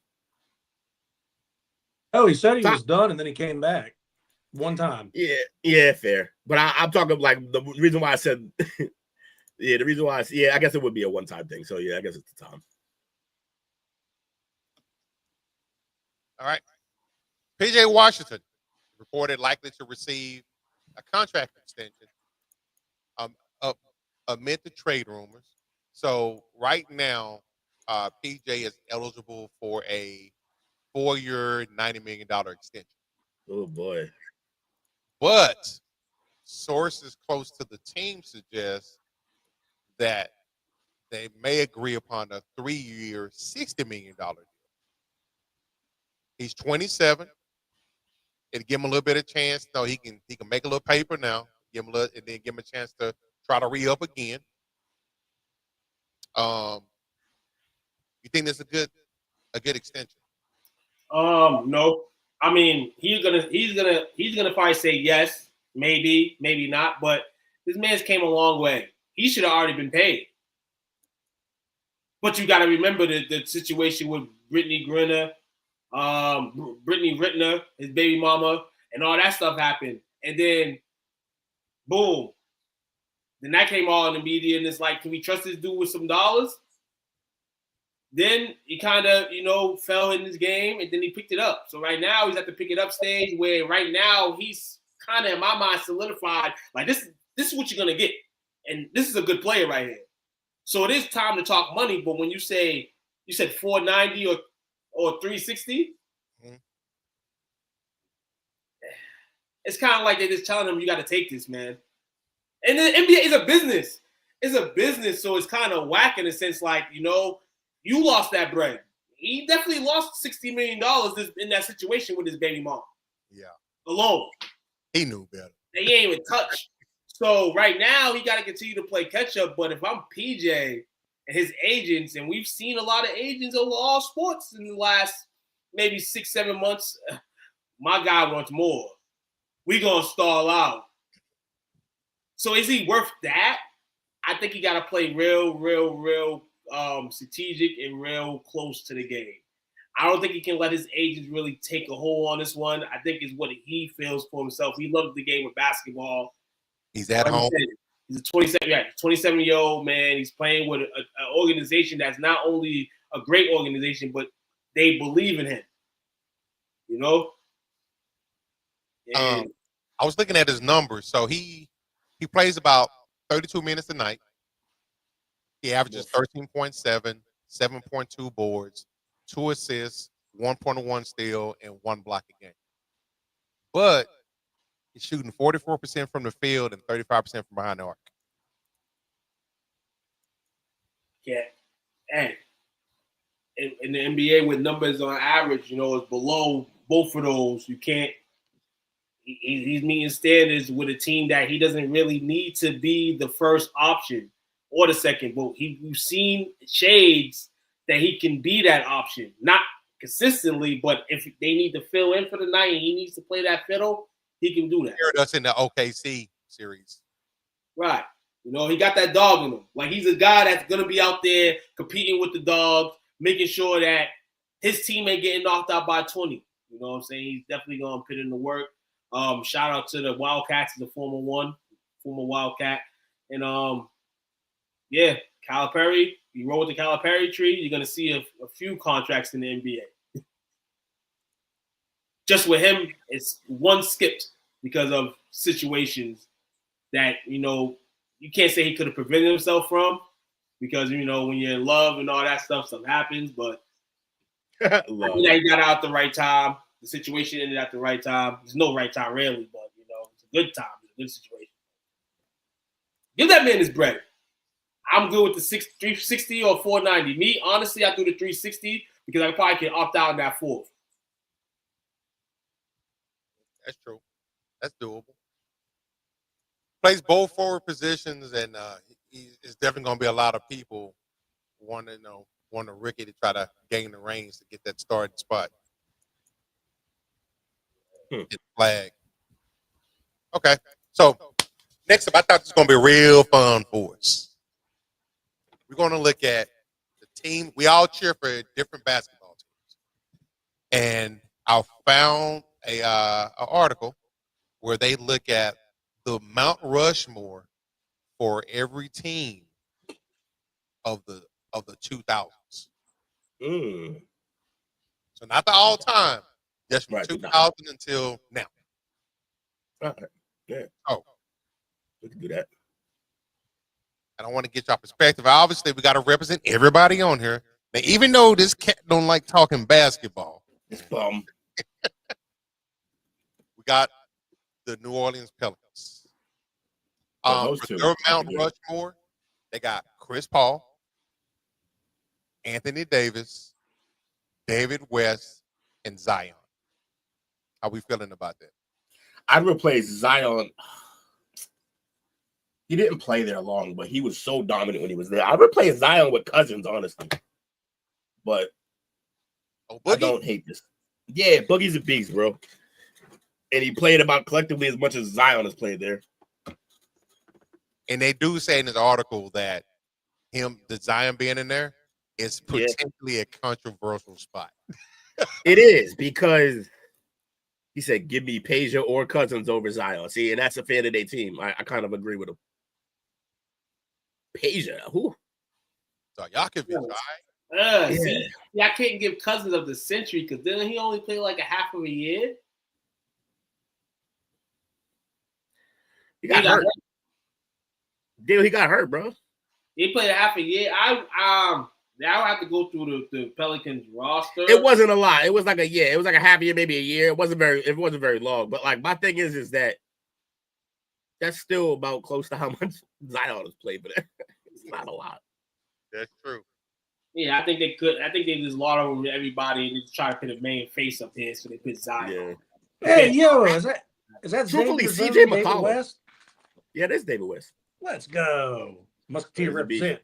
Oh, he said he was done, and then he came back one time. Yeah, fair. But I'm talking like the reason why I said, I guess it would be a one-time thing. So yeah, I guess it's the Tom. All right. PJ Washington reported likely to receive a contract extension amid the trade rumors. So right now, PJ is eligible for a 4-year, $90 million extension. Oh boy! But sources close to the team suggest that they may agree upon a 3-year, $60 million deal. He's 27. It'll give him a little bit of chance. No, he can make a little paper now. Give him and then give him a chance to try to re-up again. You think that's a good extension? No. I mean, he's gonna probably say yes, maybe, maybe not. But this man's came a long way. He should have already been paid. But you got to remember the situation with Brittany Griner, Brittany Rittner, his baby mama, and all that stuff happened. And then, boom. Then that came all in the media, and it's like, can we trust this dude with some dollars? Then he kind of, fell in his game, and then he picked it up. So right now he's at the pick it up stage where right now he's kind of, in my mind, solidified. Like, this is what you're going to get. And this is a good player right here. So it is time to talk money, but when you said 490 or 360, it's kind of like they're just telling him you got to take this, man. And the NBA is a business. It's a business, so it's kind of whack in a sense, like, you lost that bread. He definitely lost $60 million in that situation with his baby mom. Yeah. Alone. He knew better. They ain't even touched. So right now, he got to continue to play catch-up. But if I'm PJ and his agents, and we've seen a lot of agents over all sports in the last maybe 6-7 months, my guy wants more. We going to stall out. So is he worth that? I think he got to play real strategic and real close to the game. I don't think he can let his agents really take a hold on this one. I think it's what he feels for himself. He loves the game of basketball. He's at home. He's a 27-year-old man. He's playing with an organization that's not only a great organization, but they believe in him. And I was looking at his numbers. So he plays about 32 minutes a night. He averages 13.7, 7.2 boards, 2 assists, 1.1 steal, and 1 block a game. But he's shooting 44% from the field and 35% from behind the arc. Yeah. Hey. In the NBA with numbers on average, it's below both of those. You can't. He's meeting standards with a team that he doesn't really need to be the first option or the second. But we've seen shades that he can be that option. Not consistently, but if they need to fill in for the night and he needs to play that fiddle, he can do that. That's in the OKC series. Right. He got that dog in him. Like, he's a guy that's going to be out there competing with the dogs, making sure that his team ain't getting knocked out by 20. You know what I'm saying? He's definitely going to put in the work. Shout out to the Wildcats, the former Wildcat. And, Calipari, you roll with the Calipari tree, you're going to see a few contracts in the NBA. Just with him, it's one skipped because of situations that, you can't say he could have prevented himself from because, when you're in love and all that stuff happens. But I think he got out at the right time. The situation ended at the right time. There's no right time, really, but, it's a good time. It's a good situation. Give that man his bread. I'm good with the 360 or 490. Me, honestly, I do the 360 because I probably can opt out in that fourth. That's true. That's doable. Plays both forward positions, and it's definitely going to be a lot of people wanting Ricky to try to gain the reins to get that starting spot. Get the flag. Okay, so next up, I thought this was going to be real fun for us. We're going to look at the team. We all cheer for different basketball teams, and I found a article where they look at the Mount Rushmore for every team of the 2000s. So not the all time, just from 2000 until now. All right. Yeah. Oh, we can do that. I don't want to get your perspective. Obviously, we got to represent everybody on here. Now, even though this cat don't like talking basketball, it's bum. We got the New Orleans Pelicans. For their Mount Rushmore, they got Chris Paul, Anthony Davis, David West, and Zion. How we feeling about that? I'd replace Zion. He didn't play there long, but he was so dominant when he was there. I'd replace Zion with Cousins, honestly. But I don't hate this. Yeah, Boogie's a beast, bro. And he played about collectively as much as Zion has played there. And they do say in this article that the Zion being in there is potentially a controversial spot. It is because he said, "Give me Peja or Cousins over Zion." See, and that's a fan of their team. I kind of agree with him. Peja, who? So Yakovich, all right? See, I can't give Cousins of the century because then he only played like a half of a year. He got hurt. Dude, he got hurt, bro. He played a half a year. I would have to go through the Pelicans roster. It wasn't a lot. It was like a year. It was like a half year, maybe a year. It wasn't very long. But like my thing is that that's still about close to how much Zion has played, but it's not a lot. That's true. Yeah, I think they could. I think they just lot over everybody and just try to put a main face up here, so they put Zion. Yeah. Hey, yo, is that Truthfully, Xavier's CJ David McCollum. West? Yeah, that's David West. Let's go. Musketeer represent.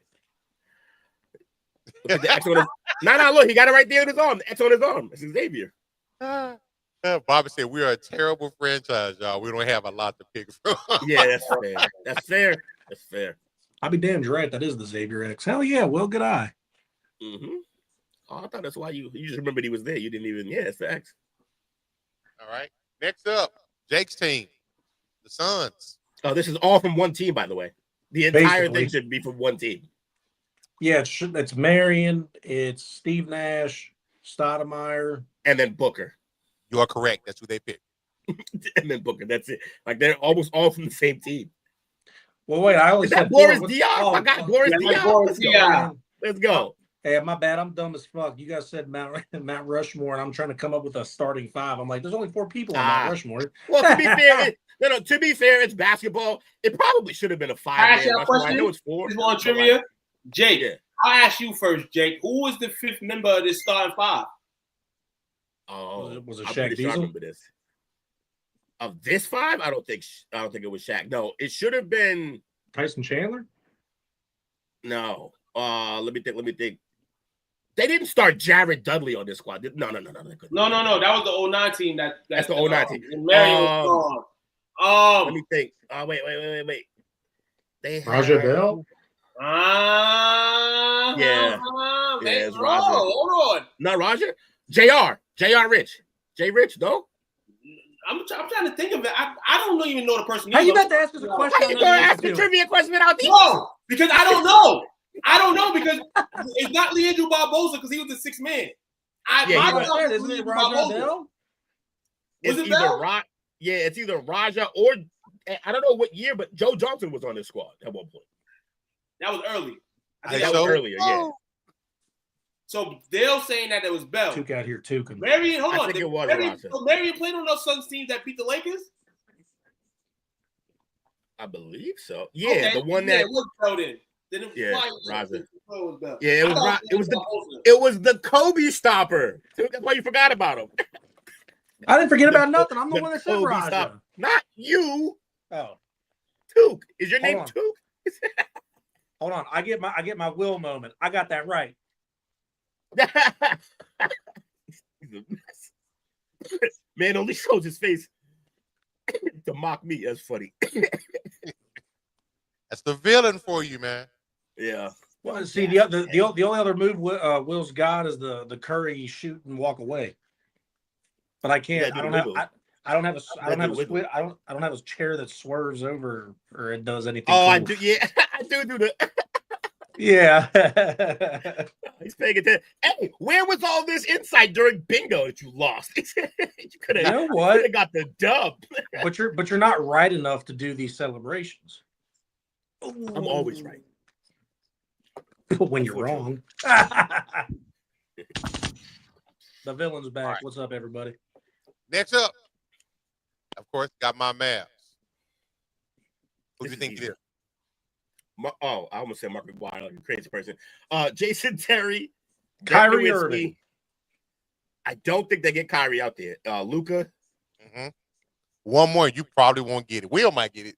Look at the X on his... No, look, he got it right there in his arm. The X on his arm. It's Xavier. Bobby said, we are a terrible franchise, y'all. We don't have a lot to pick from. Yeah, that's fair. That's fair. I'll be damned right. That is the Xavier X. Hell yeah. Well, good eye. Mm-hmm. Oh, I thought that's why you just remembered he was there. You didn't even, it's the X. All right. Next up, Jake's team, the Suns. Oh, this is all from one team, by the way. The entire Basically. thing should be from one team. Yeah, it's Marion, it's Steve Nash, Stoudemire, and then Booker. You are correct. That's who they picked. And then Booker. That's it. Like they're almost all from the same team. Well, wait, I only said Boris Diaw. I got Boris Diaw. Let's go. Hey, my bad. I'm dumb as fuck. You guys said Mount Rushmore, and I'm trying to come up with a starting five. I'm like, there's only 4 people on Mount Rushmore. Well, to be fair, to be fair, it's basketball. It probably should have been a 5-man Rushmore. I know it's 4. This one trivia. Jake, I'll ask you first, Jake. Who was the 5th member of this starting 5? Oh, was it Shaq Diesel? Of this 5, I don't think it was Shaq. No, it should have been Tyson Chandler. No, let me think. They didn't start Jared Dudley on this squad. No. No. That was the 09 team. That's the 09 team. Let me think. Wait. They had Raja Bell. It's Raja. Hold on. Not Raja. J.R. Rich. J. Rich, no? I'm trying to think of it. I don't even know the person. How you about to ask us a question? How you going to ask a trivia question without these? No, because I don't know. I don't know because it's not Leandro Barbosa because he was the 6th man. Isn't it Raja Bell? It's either Raja or I don't know what year, but Joe Johnson was on this squad at one point. That was early. I think that was earlier, yeah. So Dale saying that it was Bell. Took out here too. Marion, hold on. I think it was Raja. So Marion played on those Suns teams that beat the Lakers? I believe so. Yeah, the one that it was Bell then. Raja. Bell. Yeah, it was the Kobe stopper. That's why you forgot about him. I didn't forget about nothing. I'm the one that said Kobe Raja. stopper. Not you. Oh, Took. Is your name Took? Hold on. I get my will moment. I got that right. Man only shows his face to mock me. That's funny. That's the villain for you, man. Yeah. Well, see, the only other move Will's got is the Curry shoot and walk away. But I can't. I don't have a chair that swerves over or it does anything. Oh, cool. I do. Yeah, I do the. Yeah. He's paying attention. Hey, where was all this insight during bingo that you lost? You could have. You know what? Got the dub. but you're not right enough to do these celebrations. I'm always right. When you're wrong. The villain's back. Right. What's up, everybody? Next up, of course, got my Mavs. Who do you think it is? I almost said Mark McGuire, like a crazy person. Jason Terry, Kyrie Irving. I don't think they get Kyrie out there. Luka. Mm-hmm. One more, you probably won't get it. Will might get it.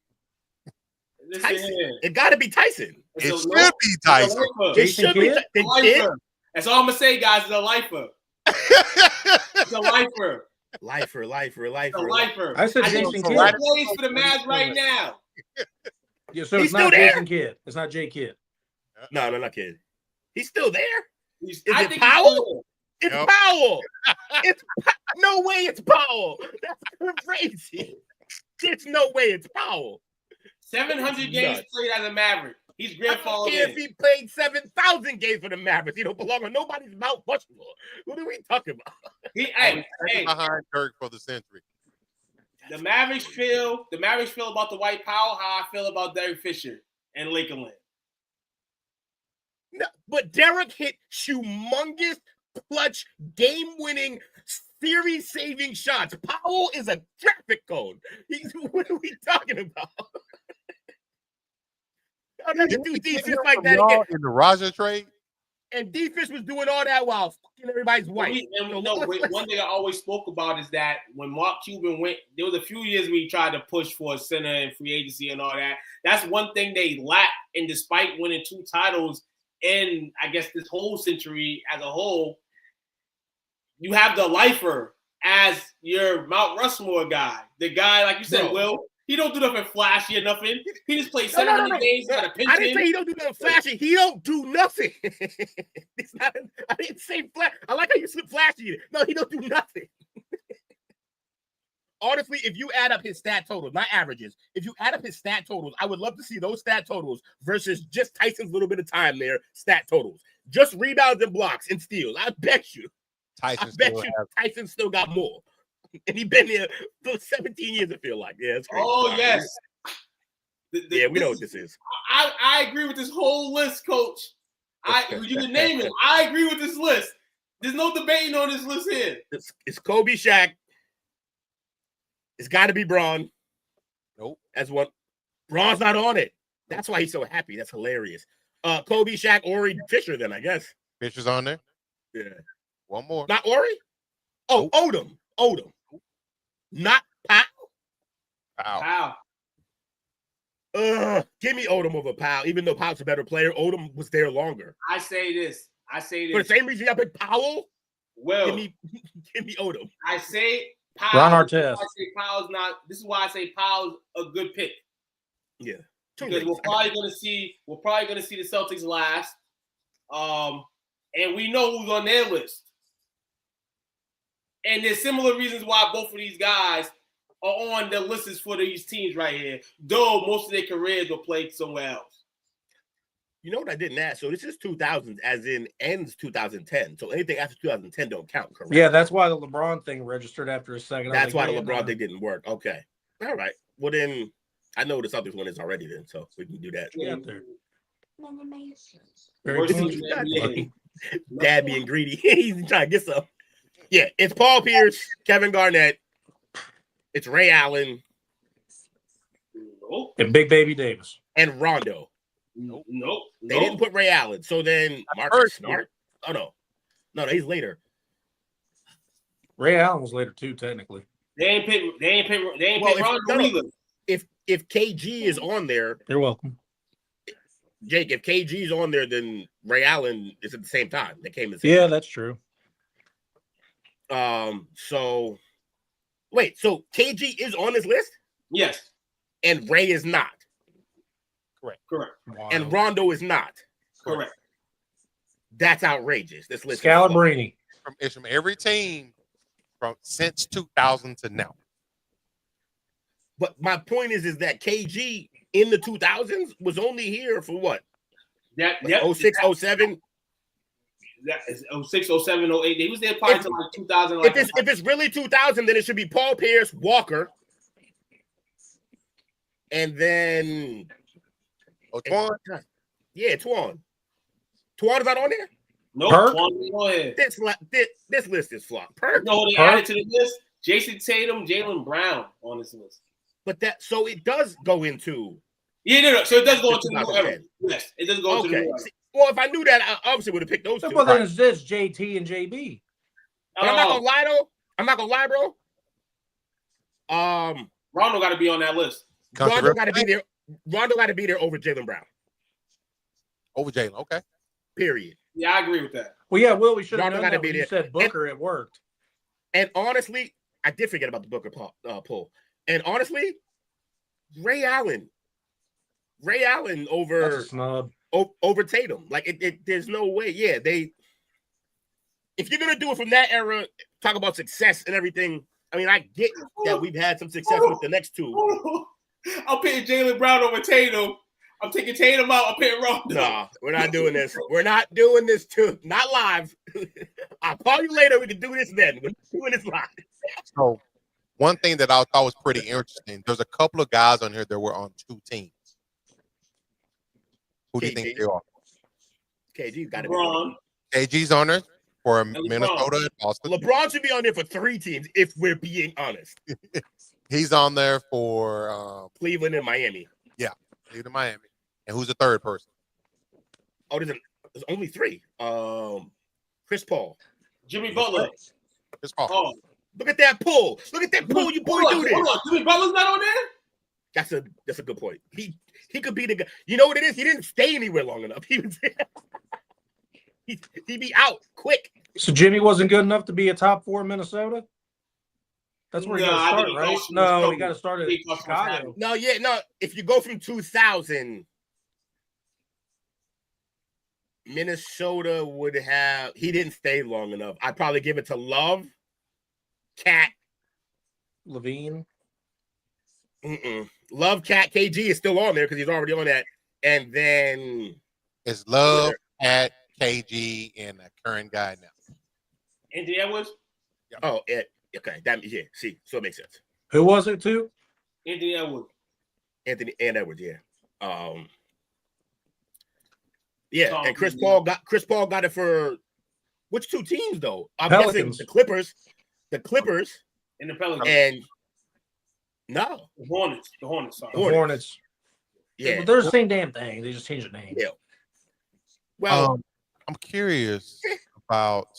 Tyson. It got to be Tyson. It should be Tyson. It should be. That's all I'm gonna say, guys. Is a lifer. It's a lifer. Lifer. It's a lifer. I said I think Jason he Kidd. plays for the Mavs right now. Yeah, so He's it's not still there? Jason Kidd. It's not Jay Kidd. No, not Kidd. He's still there. Is I it think he's Powell? still It's Yep. Powell. No way it's Powell. That's crazy. There's no way it's Powell. 700 games Nuts. played as a Maverick. He's I don't grandfathered care in. if he played 7,000 games for the Mavericks. He don't belong on nobody's Mount Rushmore. What are we talking about? Hey, Behind Dirk for the century. the Mavericks feel about the White Powell how I feel about Derek Fisher and Lakerland. No, but Derek hit humongous, clutch, game-winning, series-saving shots. Powell is a traffic cone. What are we talking about? Another two defense like that again. In the Raja trade. And defense was doing all that while fucking everybody's white. One thing I always spoke about is that when Mark Cuban went, there was a few years we tried to push for a center and free agency and all that. That's one thing they lacked. And despite winning 2 titles in, I guess, this whole century as a whole, you have the lifer as your Mount Rushmore guy. The guy, like you said, Will, he don't do nothing flashy or nothing. He just plays 700 games. I didn't say he don't do nothing flashy. He don't do nothing. It's not. I didn't say flash. I like how you said flashy. No, he don't do nothing. Honestly, if you add up his stat totals, not averages, if you add up his stat totals, I would love to see those stat totals versus just Tyson's little bit of time there stat totals. Just rebounds and blocks and steals. I bet you. Tyson still got more. And he's been there for 17 years, I feel like. Yeah, it's crazy. Oh, yes. Yeah, we know what this is. I agree with this whole list, Coach. You can name it. I agree with this list. There's no debating on this list here. It's Kobe, Shaq. It's got to be Braun. Nope. That's what. Braun's not on it. That's why he's so happy. That's hilarious. Kobe, Shaq, Ori, Fisher, then, I guess. Fisher's on there. Yeah. One more. Not Ori? Oh, Odom. Not Powell. Wow. Give me Odom over Powell, even though Powell's a better player. Odom was there longer. I say this. For the same reason I picked Powell, Well, give me Odom. I say Powell. Ron Artest. This is why I say Powell's a good pick. Yeah. Because we're probably gonna see the Celtics last. And we know who's on their list. And there's similar reasons why both of these guys are on the lists for these teams right here, though most of their careers were played somewhere else. You know what I didn't ask? So this is 2000, as in ends 2010. So anything after 2010 don't count, correct? Yeah, that's why the LeBron thing registered after a second. That's why the LeBron thing didn't work. Okay. All right. Well, then I know the Celtics one is already then, so we can do that. Yeah, there. Dad being greedy. He's trying to get some. Yeah, it's Paul Pierce, Kevin Garnett. It's Ray Allen. And Big Baby Davis. And Rondo. Nope. They didn't put Ray Allen. So then Marcus Smart. Oh, no. No, he's later. Ray Allen was later too, technically. They ain't pick Rondo either. If KG is on there, you're welcome. Jake, if KG is on there, then Ray Allen is at the same time. They came at the same time. Time. That's true. So wait, so KG is on this list? Yes. And Ray is not. Correct. Wow. And Rondo is not. Correct. That's outrageous. This list. Scalabrini. It's from every team from since 2000 to now. But my point is that KG in the 2000s was only here for what? 06, 07? That is 06, 07, 08. He was there probably until like 2000. If it's really 2000, then it should be Paul Pierce, Walker, and then Twan. Yeah, Twan. Twan is not on there? No, Twan ain't on here. This list is flop. No, they added to the list Jason Tatum, Jaylen Brown on this list. But so it does go into. Yeah, no. So it does go into the new era. Yes, it does go into the new era. Well, if I knew that, I obviously would have picked those two. Well, then it's this JT and JB. But I'm not gonna lie, though. I'm not gonna lie, bro. Rondo got to be on that list. Rondo got to be there. Rondo got to be there over Jaylen Brown. Over Jaylen, okay. Period. Yeah, I agree with that. Well, yeah, Will, we should have Rondo known gotta that be when you there. said Booker, it worked. And honestly, I did forget about the Booker poll. And honestly, Ray Allen That's over a snub. over Tatum. Like there's no way. Yeah, if you're gonna do it from that era, talk about success and everything. I mean, I get that we've had some success with the next two. I'm picking Jaylen Brown over Tatum. I'm taking Tatum out. I'm picking Rondo. Nah, we're not doing this. We're not doing this too. Not live. I'll call you later. We can do this then. We're doing this live. So one thing that I thought was pretty interesting, there's a couple of guys on here that were on 2 teams. Who do you think they are? KG's got to be LeBron. KG's on there for Minnesota and Boston. LeBron should be on there for 3 teams if we're being honest. He's on there for Cleveland and Miami. Yeah, Cleveland and Miami. And who's the third person? Oh, there's only 3. Chris Paul. Jimmy Butler. Chris Paul. Oh, Look at that pull. Look at that pull. You boy do this. Hold on. Jimmy Butler's not on there? That's a good point. He could be the guy. You know what it is? He didn't stay anywhere long enough. He was he'd be out quick. So Jimmy wasn't good enough to be a top 4 in Minnesota? That's where he got to start, right? No, he got to start at Chicago. No. If you go from 2000, Minnesota would have. He didn't stay long enough. I'd probably give it to Love, Cat, Levine. Love, Cat, KG is still on there because he's already on that. And then it's Love, Cat, KG, and a current guy now. Anthony Edwards? Yeah. Oh, okay. Yeah. See, so it makes sense. Who was it too? Anthony Edwards. Anthony and Edwards, yeah. Yeah, and Chris Paul got it for which 2 teams though? I'm guessing the Clippers. The Clippers and the Pelicans. And no. The Hornets. Sorry. The Hornets. Yeah. They're the same damn thing. They just changed the name. Yeah. Well, I'm curious about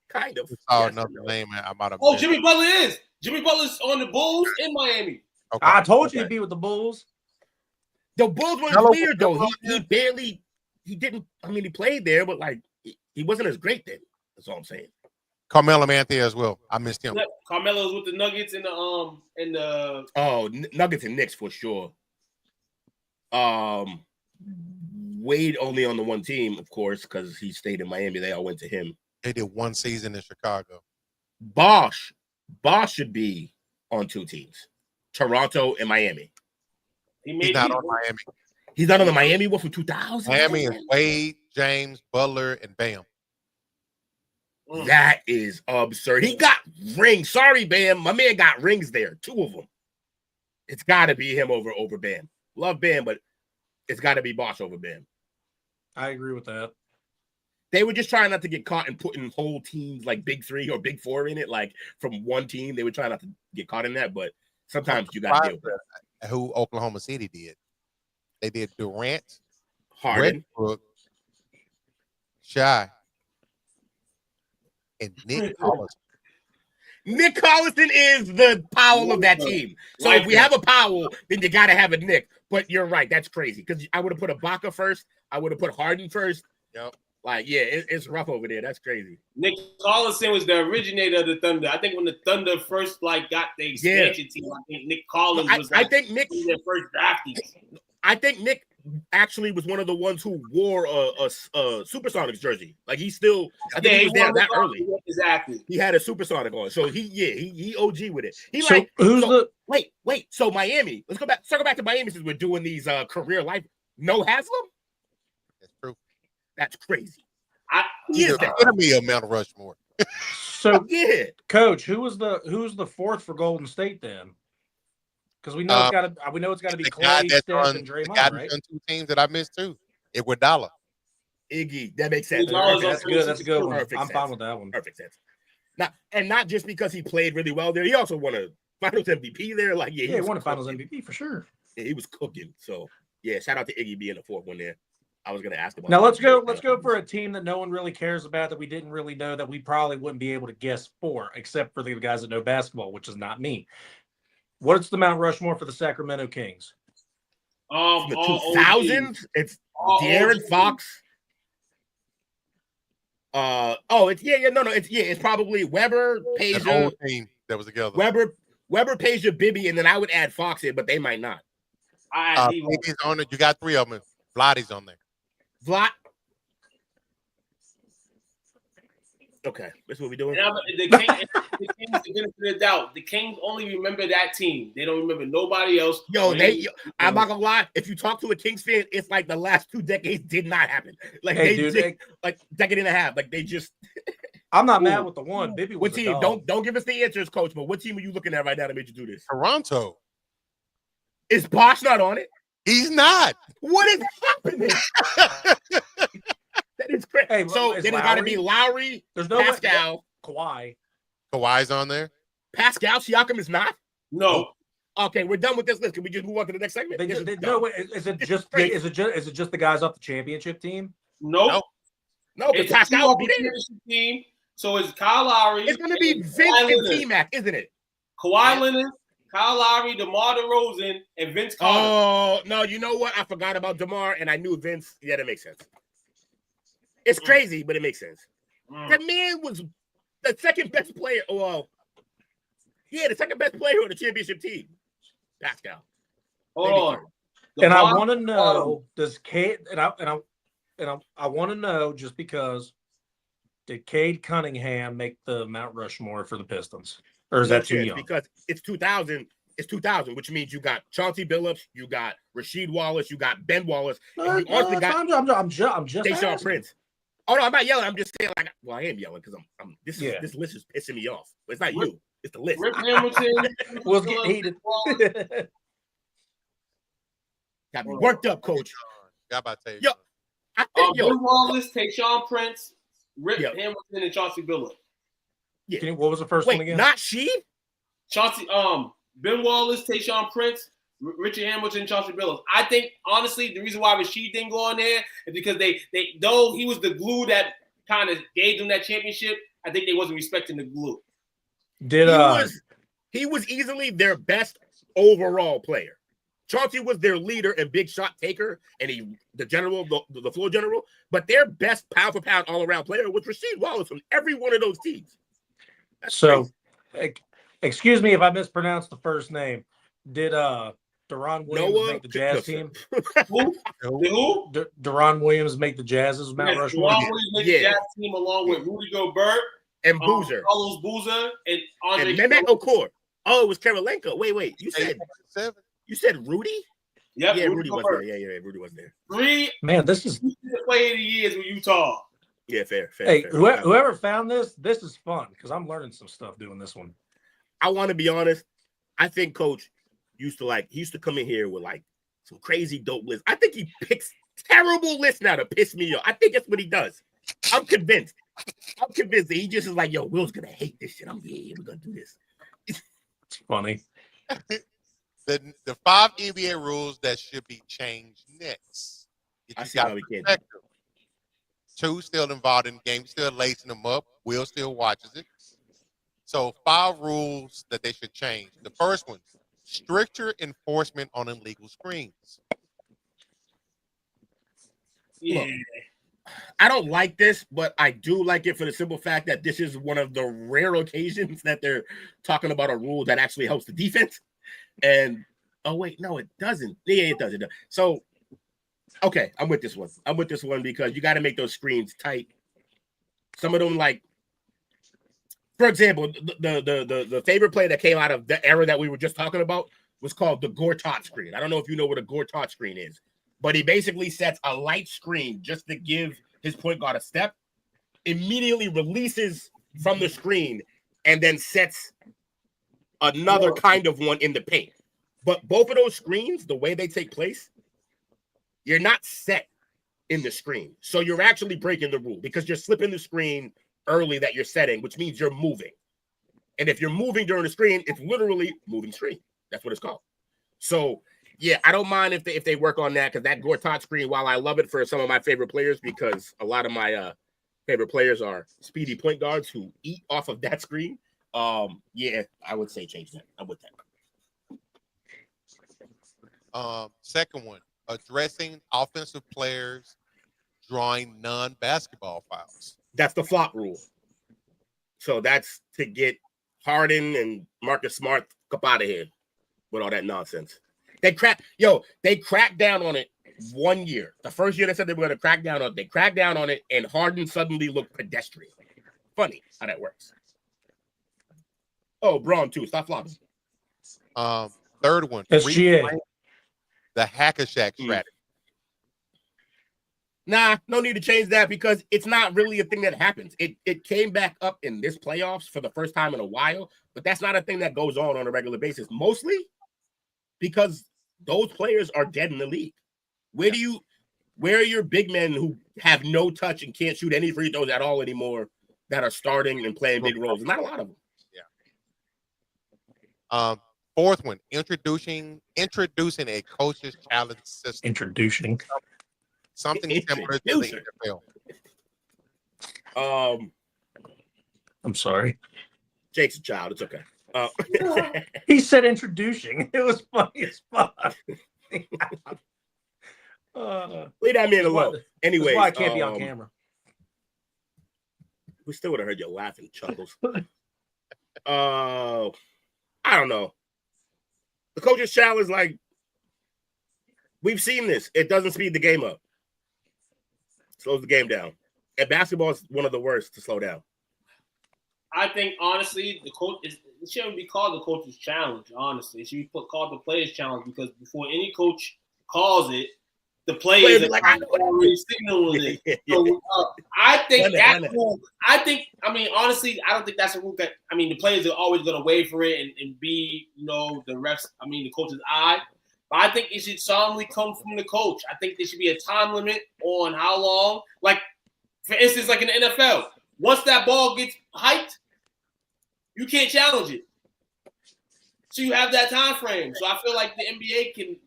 kind of. Another name I might have. Oh, Jimmy Butler is. Jimmy Butler's on the Bulls in Miami. Okay. I told you to be with the Bulls. The Bulls was weird though. He didn't. I mean, he played there, but like he wasn't as great then. That's all I'm saying. Carmelo Anthony as well. I missed him. Carmelo's with the Nuggets and the Nuggets and Knicks for sure. Wade only on the 1 team, of course, because he stayed in Miami. They all went to him. They did 1 season in Chicago. Bosh should be on 2 teams, Toronto and Miami. He's not on Miami. He's not on the Miami one from 2000. Miami is Wade, James, Butler, and Bam. That is absurd. He got rings. Sorry, Bam. My man got rings there. 2 of them. It's got to be him over Bam. Love Bam, but it's got to be Bosh over Bam. I agree with that. They were just trying not to get caught and putting whole teams like Big 3 or Big 4 in it, like from 1 team. They were trying not to get caught in that, but sometimes you got to deal with it. Who Oklahoma City did. They did Durant, Harden, Westbrook, Shy, and Nick Collison. Nick Collison is the Powell of that team. So if we have a Powell, then you got to have a Nick. But you're right. That's crazy because I would have put Ibaka first. I would have put Harden first. Yep. Like, yeah, it's rough over there. That's crazy. Nick Collison was the originator of the Thunder. I think when the Thunder first got the expansion team, I think Nick Collins was I think Nick their first draftees. I think Nick actually was one of the ones who wore a Supersonics jersey. Like he still, I think he was there that early. Exactly. He had a Supersonic on, so he OG with it. Wait. So Miami. Let's circle back to Miami since we're doing these career life. No Haslam. That's true. That's crazy. He's the enemy of Mount Rushmore. So yeah, Coach, who's the 4th for Golden State then? Because we know it's got to be Clay, Steph, and Draymond, right? 2 teams that I missed too. Iguodala. Iggy. That makes sense. That's good. That's a good one. I'm fine with that one. Perfect sense. Not just because he played really well there. He also won a Finals MVP there. Like he won a Finals MVP for sure. Yeah, he was cooking. So yeah, shout out to Iggy being the 4th one there. I was going to ask about. Now let's go for a team that no one really cares about, that we didn't really know, that we probably wouldn't be able to guess for, except for the guys that know basketball, which is not me. What's the Mount Rushmore for the Sacramento Kings? The 2000s. It's De'Aaron Fox. It's probably Weber, That whole Peja, team that was together. Weber, Peja, Bibby, and then I would add Fox in, but they might not. Bibby's on it. You got 3 of them. Vladdy's on there. Vlad. Okay, that's what we're doing. The Kings, the benefit of the doubt. The Kings only remember that team. They don't remember nobody else. I'm not gonna lie. If you talk to a Kings fan, it's like the last 2 decades did not happen. Like like decade and a half. Like they just. I'm not mad with the one. Bibby was what team? Don't give us the answers, coach. But what team are you looking at right now that made you do this? Toronto. Is Bosch not on it? He's not. What is happening? That is crazy. Hey, so then it's got to be Lowry. There's no Pascal. Kawhi's on there. Pascal Siakam is not. No. Okay, we're done with this list. Can we just move on to the next segment? Is it just the guys off the championship team? No. It's Pascal will be there. Team. So it's Kyle Lowry. It's going to be Vince and T-Mac, isn't it? Kawhi Leonard, Kyle Lowry, DeMar DeRozan, and Vince Carter. Oh, no, you know what? I forgot about DeMar, and I knew Vince. Yeah, that makes sense. It's crazy, but it makes sense. That man was the second best player. Well, the second best player on the championship team. Pascal. Hold on. And I want to know, does Cade and I want to know, just because, did Cade Cunningham make the Mount Rushmore for the Pistons, or is that too young? Because it's 2000. It's 2000, which means you got Chauncey Billups, you got Rasheed Wallace, you got Ben Wallace, and you also got I'm just Tayshaun Prince. Oh no, I'm not yelling. I'm just saying, like, well, I am yelling because I'm. This list is pissing me off. But it's not you. It's the list. Rip Hamilton was getting heated. Got me worked up, coach. Got about to tell you. Yo, I think Ben Wallace, Tayshaun Prince, Rip Hamilton, and Chauncey Billups. Yeah. What was the first one again? Not she. Chauncey, Ben Wallace, Tayshaun Prince, Richard Hamilton, Chauncey Billups. I think, honestly, the reason why Rasheed didn't go on there is because they though he was the glue that kind of gave them that championship, I think they wasn't respecting the glue. He was easily their best overall player. Chauncey was their leader and big shot taker, and the floor general. But their best pound for pound all around player was Rasheed Wallace from every one of those teams. That's crazy. Excuse me if I mispronounced the first name. Did Deron Williams make the Jazz team? Who? Deron Williams make the Jazz's Mount Rushmore? Deron Williams made the Jazz team along with Rudy Gobert and Boozer, Carlos Boozer, and Andre. And Mehmet Okur. Oh, it was Karolinko. Wait. You said Rudy? Yep, yeah, Rudy was there. Yeah, Rudy was there. 3. Man, this is the play of the years with Utah. Yeah, fair. Hey, whoever found this is fun because I'm learning some stuff doing this one. I want to be honest. I think Coach used to come in here with like some crazy dope lists. I think he picks terrible lists now to piss me off. I think that's what he does. I'm convinced that he just is like, yo, Will's gonna hate this shit. We're gonna do this. It's funny. The 5 NBA rules that should be changed next. I see how we can. 2 still involved in the game, still lacing them up. Will still watches it. So 5 rules that they should change. The first one, stricter enforcement on illegal screens. Yeah. Look, I don't like this, but I do like it for the simple fact that this is one of the rare occasions that they're talking about a rule that actually helps the defense. And oh wait, no, it doesn't. Yeah, it does. So okay, I'm with this one because you got to make those screens tight. Some of them, like, for example, the favorite play that came out of the era that we were just talking about was called the Gortat screen. I don't know if you know what a Gortat screen is, but he basically sets a light screen just to give his point guard a step, immediately releases from the screen, and then sets another kind of one in the paint. But both of those screens, the way they take place, you're not set in the screen. So you're actually breaking the rule because you're slipping the screen early that you're setting, which means you're moving. And if you're moving during the screen, it's literally moving screen. That's what it's called. So yeah, I don't mind if they work on that, because that Gortat screen, while I love it for some of my favorite players, because a lot of my favorite players are speedy point guards who eat off of that screen. Yeah, I would say change that. I'm with that. Second one, addressing offensive players drawing non-basketball fouls. That's the flop rule. So that's to get Harden and Marcus Smart up out of here with all that nonsense. They cracked down on it 1 year. The first year they said they were going to crack down on it. They cracked down on it, and Harden suddenly looked pedestrian. Funny how that works. Oh, Braun too. Stop flopping. Third one. SGA. The Hacker Shack strategy. Nah, no need to change that because it's not really a thing that happens. It came back up in this playoffs for the first time in a while, but that's not a thing that goes on a regular basis. Mostly because those players are dead in the league. Where are your big men who have no touch and can't shoot any free throws at all anymore that are starting and playing big roles? Not a lot of them. Yeah. Fourth one, introducing a coach's challenge system. Introducing. Something similar to the NFL. I'm sorry. Jake's a child. It's okay. He said introducing. It was funny as fuck. Leave that man alone. Anyway, that's why I can't be on camera. We still would have heard you laughing, chuckles. I don't know. The coach's challenge, like, we've seen this. It doesn't speed the game up. Slows the game down. And basketball is one of the worst to slow down. I think, honestly, it shouldn't be called the coach's challenge, honestly. It should be called the player's challenge because before any coach calls it, the players are like, already signaling it. So, I think honestly, I don't think that's a rule that, the players are always going to wait for it and be, the refs, the coach's eye. But I think it should solemnly come from the coach. I think there should be a time limit on how long. Like, for instance, like in the NFL, once that ball gets hiked, you can't challenge it. So you have that time frame. So I feel like the NBA can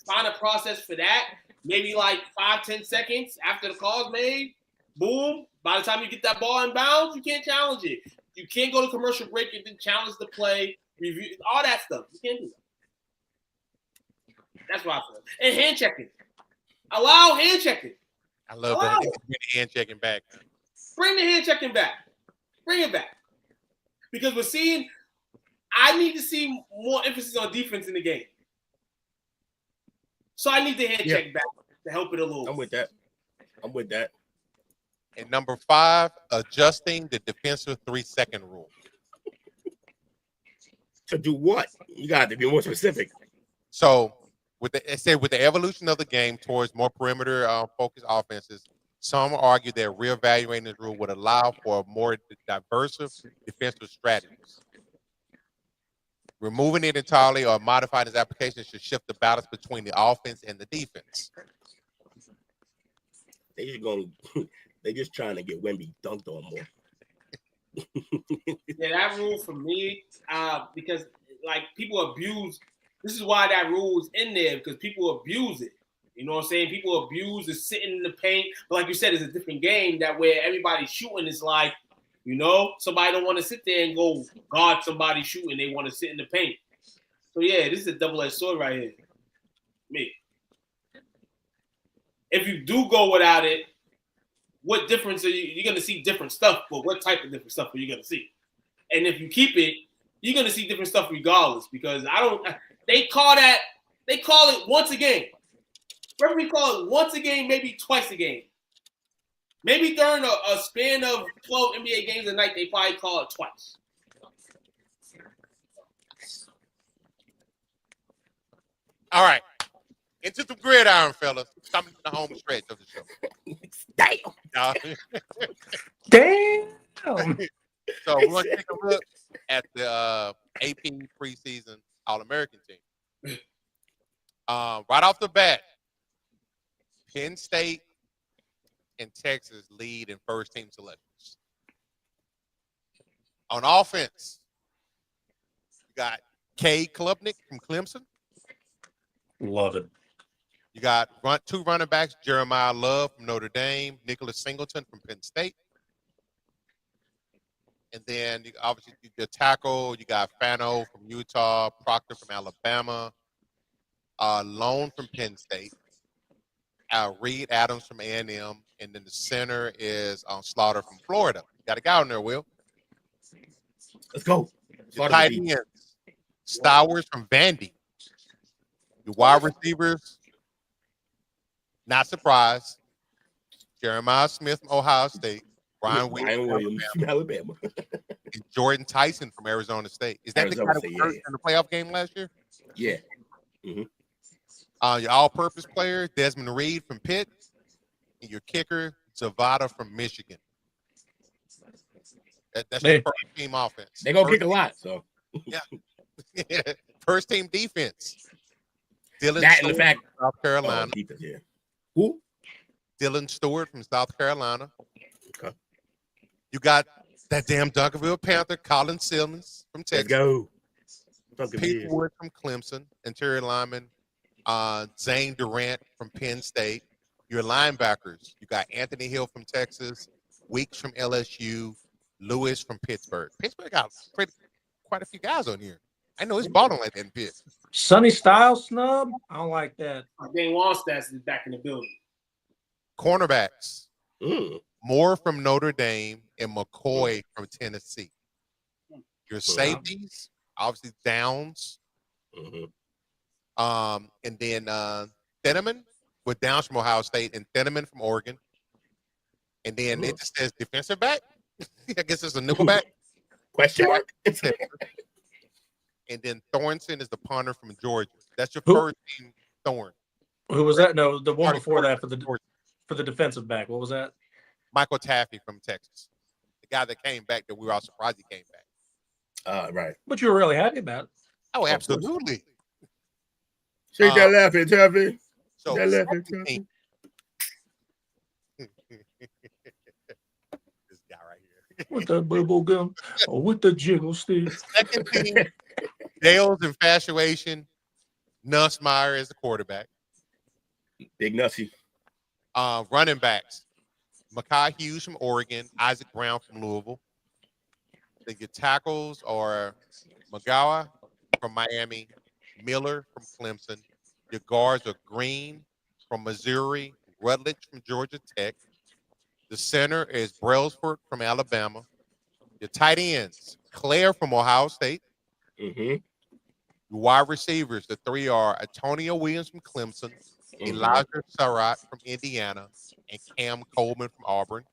find a process for that. Maybe like 5-10 seconds after the call's made. Boom. By the time you get that ball in bounds, you can't challenge it. You can't go to commercial break and then challenge the play, review, all that stuff. You can't do that. That's what I feel. And hand checking. Allow hand checking. I love that. Bring the hand checking back. Bring the hand checking back. Bring it back. Because I need to see more emphasis on defense in the game. So I need the hand check back to help it a little. I'm with that. And number 5, adjusting the defensive 3-second rule. To do what? You got to be more specific. So with the evolution of the game towards more perimeter focused offenses, some argue that reevaluating this rule would allow for more diverse defensive strategies. Removing it entirely or modifying its application should shift the balance between the offense and the defense. They just trying to get Wemby dunked on more. Yeah, that rule for me, because like people abuse. This is why that rule is in there because people abuse it. You know what I'm saying? People abuse the sitting in the paint. But like you said, it's a different game that where everybody's shooting. It's like, somebody don't want to sit there and go guard somebody shooting. They want to sit in the paint. So, yeah, this is a double-edged sword right here. Me. If you do go without it, what difference are you're going to see different stuff, but what type of different stuff are you going to see? And if you keep it, you're going to see different stuff regardless because they call it once a game. Referee call it once a game, maybe twice a game. Maybe during a span of 12 NBA games a night, they probably call it twice. All right. Into some gridiron, fellas. Coming to the home stretch of the show. Damn. So we're going to take a look at the AP preseason All-American team. Right off the bat, Penn State and Texas lead in first-team selections. On offense, you got Cade Klubnik from Clemson. Love it. You got 2 running backs, Jeremiah Love from Notre Dame, Nicholas Singleton from Penn State. And then obviously the tackle, you got Fano from Utah, Proctor from Alabama, Lone from Penn State. Reed Adams from A&M, and then the center is Slaughter from Florida. Got a guy on there, Will. Let's go. Your tight ends, Stowers from Vandy. Your wide receivers, not surprised. Jeremiah Smith from Ohio State. Ryan Williams from Alabama. And Jordan Tyson from Arizona State. Is that Arizona the guy that State, was hurt in the playoff game last year? Yeah. Your all-purpose player, Desmond Reed from Pitt. And your kicker, Zavada from Michigan. That's your first team offense. They're going to kick a lot, so. Yeah. First team defense. Dylan That Stewart and the fact, from South Carolina. Defense, yeah. Who? Dylan Stewart from South Carolina. Okay. You got that damn Duncanville Panther, Colin Simmons from Texas. Let's go. Pete Wood from Clemson. Interior lineman, Zane Durant from Penn State. Your linebackers, you got Anthony Hill from Texas, Weeks from LSU, Lewis from Pittsburgh. Pittsburgh got quite a few guys on here. I know he's balling like that in Pitt. Sonny Styles snub? I don't like that. Dane Wallstats is back in the building. Cornerbacks, Moore from Notre Dame and McCoy from Tennessee. Your safeties, obviously Downs. And then Thieneman with Downs from Ohio State and Thieneman from Oregon. And then it just says defensive back. I guess it's a nickelback. Question mark? And then Thornton is the punter from Georgia. That's your first team, Thorn. Who was that? No, the one before that for the defensive back. What was that? Michael Taffy from Texas. The guy that came back that we were all surprised he came back. Right. But you were really happy about it. Oh, absolutely. Shake that laughing, Taffy. So that laughing, Taffy. This guy right here. With the bubble gum or with the jiggle stick. Second team, Dale's infatuation. Nussmeier is the quarterback. Big Nussy. Running backs, Mekhi Hughes from Oregon, Isaac Brown from Louisville. Then your tackles are McGowan from Miami, Miller from Clemson. Your guards are Green from Missouri, Rutledge from Georgia Tech. The center is Brailsford from Alabama. Your tight ends, Claire from Ohio State. Your wide receivers, the three are Antonio Williams from Clemson, Elijah Surratt from Indiana, and Cam Coleman from Auburn.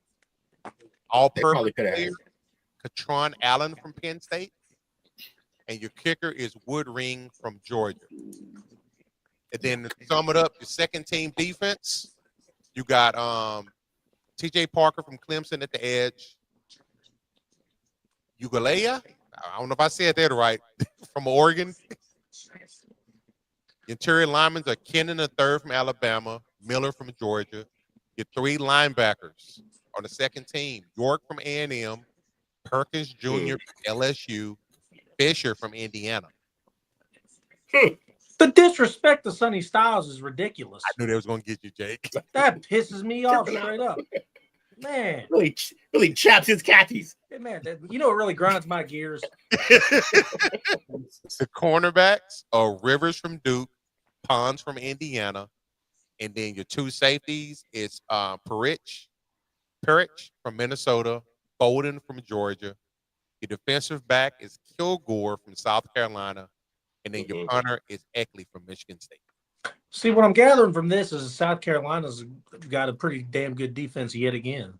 All-purpose player, Katron Allen from Penn State. And your kicker is Woodring from Georgia. And then to sum it up, your second team defense, you got TJ Parker from Clemson at the edge. Ugalea, I don't know if I said that right, from Oregon. Interior linemen are Kennan III from Alabama, Miller from Georgia. Your three linebackers on the second team, York from A&M, Perkins Jr. from LSU, Fisher from Indiana. The disrespect to Sonny Styles is ridiculous. I knew they was going to get you, Jake. That pisses me off straight up. Man. Really chaps his khakis. Hey, man, you know what really grinds my gears? The cornerbacks are Rivers from Duke, Pons from Indiana, and then your two safeties is Perich from Minnesota, Bowden from Georgia. Your defensive back is Kilgore from South Carolina, and then your punter is Eckley from Michigan State. See, what I'm gathering from this is South Carolina's got a pretty damn good defense yet again.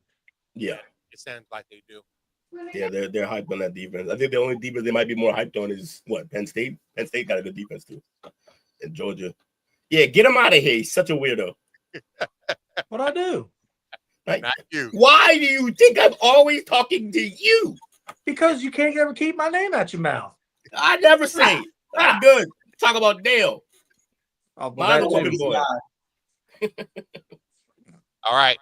Yeah. It sounds like they do. Yeah, they're hyped on that defense. I think the only defense they might be more hyped on is what, Penn State? Penn State got a good defense too. And Georgia. Yeah, get him out of here. He's such a weirdo. What'd I do? Like, Not you. why do you think I'm always talking to you? Because you can't ever keep my name out your mouth. I never say it. I'm good. Talk about Dale. Oh, Mind the woman boy. All right.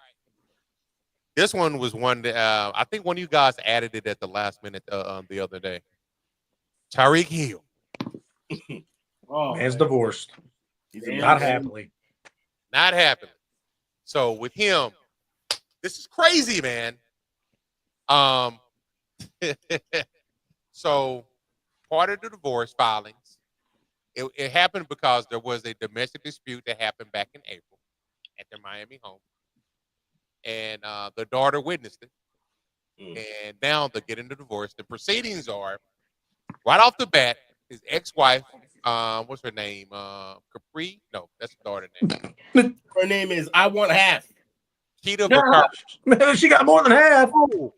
This one was one that I think one of you guys added it at the last minute the other day. Tyreek Hill. Man's divorced. Not happily. Not happily. So with him, this is crazy, man. So part of the divorce filings, it happened because there was a domestic dispute that happened back in April. at their Miami home. And the daughter witnessed it. And now they're getting the divorce. The proceedings are, right off the bat, his ex-wife, what's her name? Capri? No, that's the daughter name. Her name is I Want Half. Keita Vaccaro. She got more than half. Oh,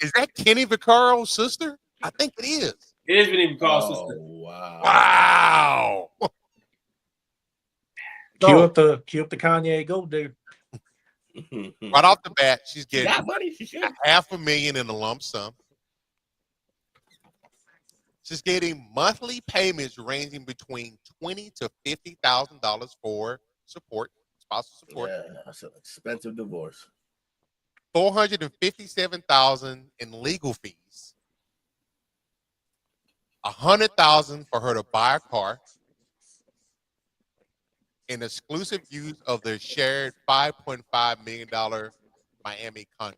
is that Kenny Vaccaro's sister? I think it is. It is Vinny Vaccaro's sister. Wow. Cue up the Kanye Gold Digger. Right off the bat, she's getting money. She should. $500,000 in a lump sum. She's getting monthly payments ranging between $20,000 to $50,000 for support, spousal support. Yeah, that's an expensive divorce. $457,000 in legal fees. $100,000 for her to buy a car. An exclusive use of their shared $5.5 million Miami condo.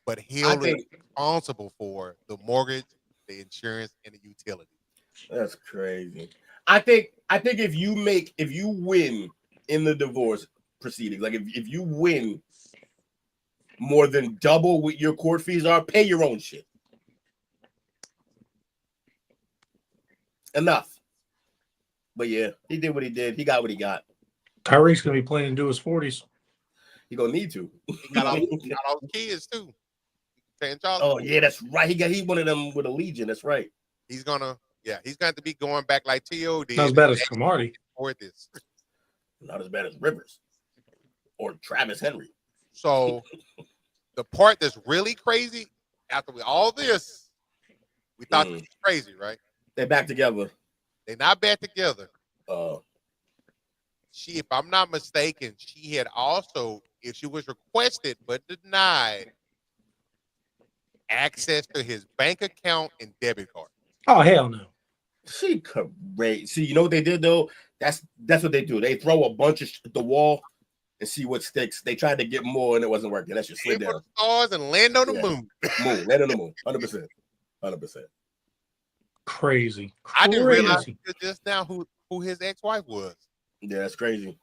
But he'll be responsible for the mortgage, the insurance, and the utility. That's crazy. I think if you win in the divorce proceedings, like if you win more than double what your court fees are, pay your own shit. Enough. But yeah, he did what he did. He got what he got. Tyreek's gonna be playing into his 40s. He gonna need to. He got all the kids too. Oh yeah, that's right. He one of them with a Legion. That's right. He's gonna have to be going back like T.O. did. Not as bad as Camardi. For this. Not as bad as Rivers or Travis Henry. So the part that's really crazy, after all this, we thought this was crazy, right? They're back together. They're not back together. She, if I'm not mistaken, she had also, if she was requested but denied, access to his bank account and debit card. Oh hell no. She crazy. See, you know what they did though? That's what they do. They throw a bunch of at the wall and see what sticks. They tried to get more and it wasn't working. That's just slid down. Stars and land on the moon. Land on the moon. 100%. 100%. Crazy. I didn't realize just now who his ex-wife was. Yeah, that's crazy.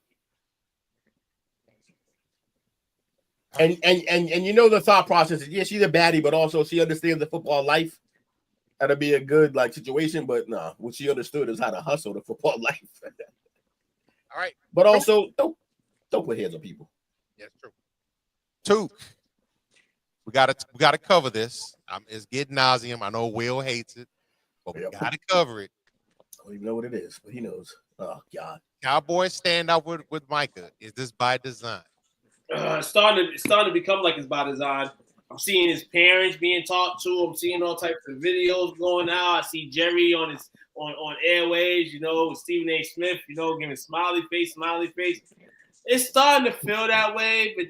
And you know the thought process is, yeah, she's a baddie, but also she understands the football life. That'd be a good situation, but nah, what she understood is how to hustle the football life. All right. But also don't put hands on people. Yeah, that's true. Two. We gotta cover this. It's getting nauseum. I know Will hates it. But we gotta cover it. I don't even know what it is, but he knows. Oh God! Cowboys stand up with Micah. Is this by design? It's starting to become like it's by design. I'm seeing his parents being talked to. I'm seeing all types of videos going out. I see Jerry on airways. You know, Stephen A. Smith. You know, giving smiley face. It's starting to feel that way, but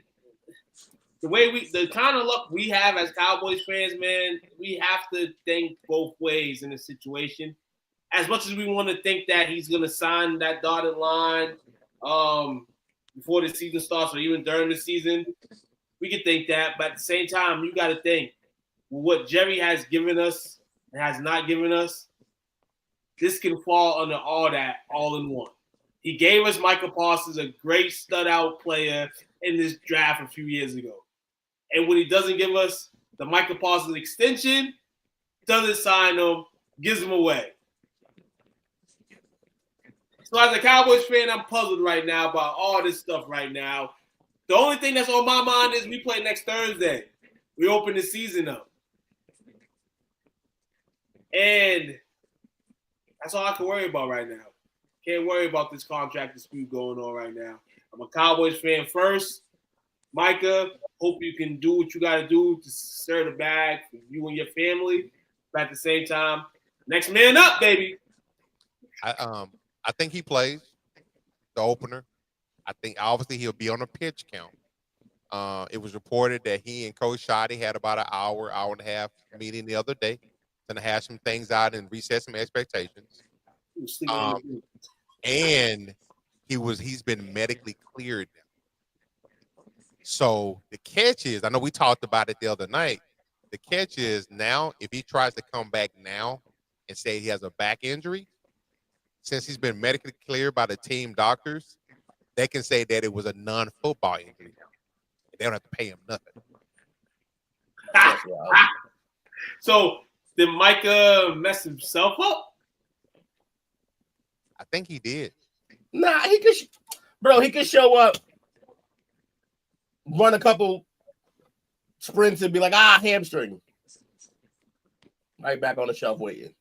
the kind of luck we have as Cowboys fans, man, we have to think both ways in this situation. As much as we want to think that he's going to sign that dotted line before the season starts or even during the season, we can think that. But at the same time, you got to think what Jerry has given us and has not given us, this can fall under all that all in one. He gave us Michael Parsons, a great stud-out player in this draft a few years ago. And when he doesn't give us the Michael Parsons extension, doesn't sign him, gives him away. So as a Cowboys fan, I'm puzzled right now about all this stuff right now. The only thing that's on my mind is we play next Thursday. We open the season up. And that's all I can worry about right now. Can't worry about this contract dispute going on right now. I'm a Cowboys fan first. Micah, hope you can do what you got to do to serve the bag for you and your family. But at the same time, next man up, baby. I think he plays the opener. I think obviously he'll be on a pitch count. It was reported that he and Coach Shoddy had about an hour and a half meeting the other day to hash some things out and reset some expectations. And he's been medically cleared now. So the catch is, I know we talked about it the other night. The catch is now, if he tries to come back now and say he has a back injury, since he's been medically cleared by the team doctors, they can say that it was a non-football injury. They don't have to pay him nothing. So did Micah mess himself up? I think he did. Nah, he could show up, run a couple sprints, and be like, hamstring. Right back on the shelf waiting.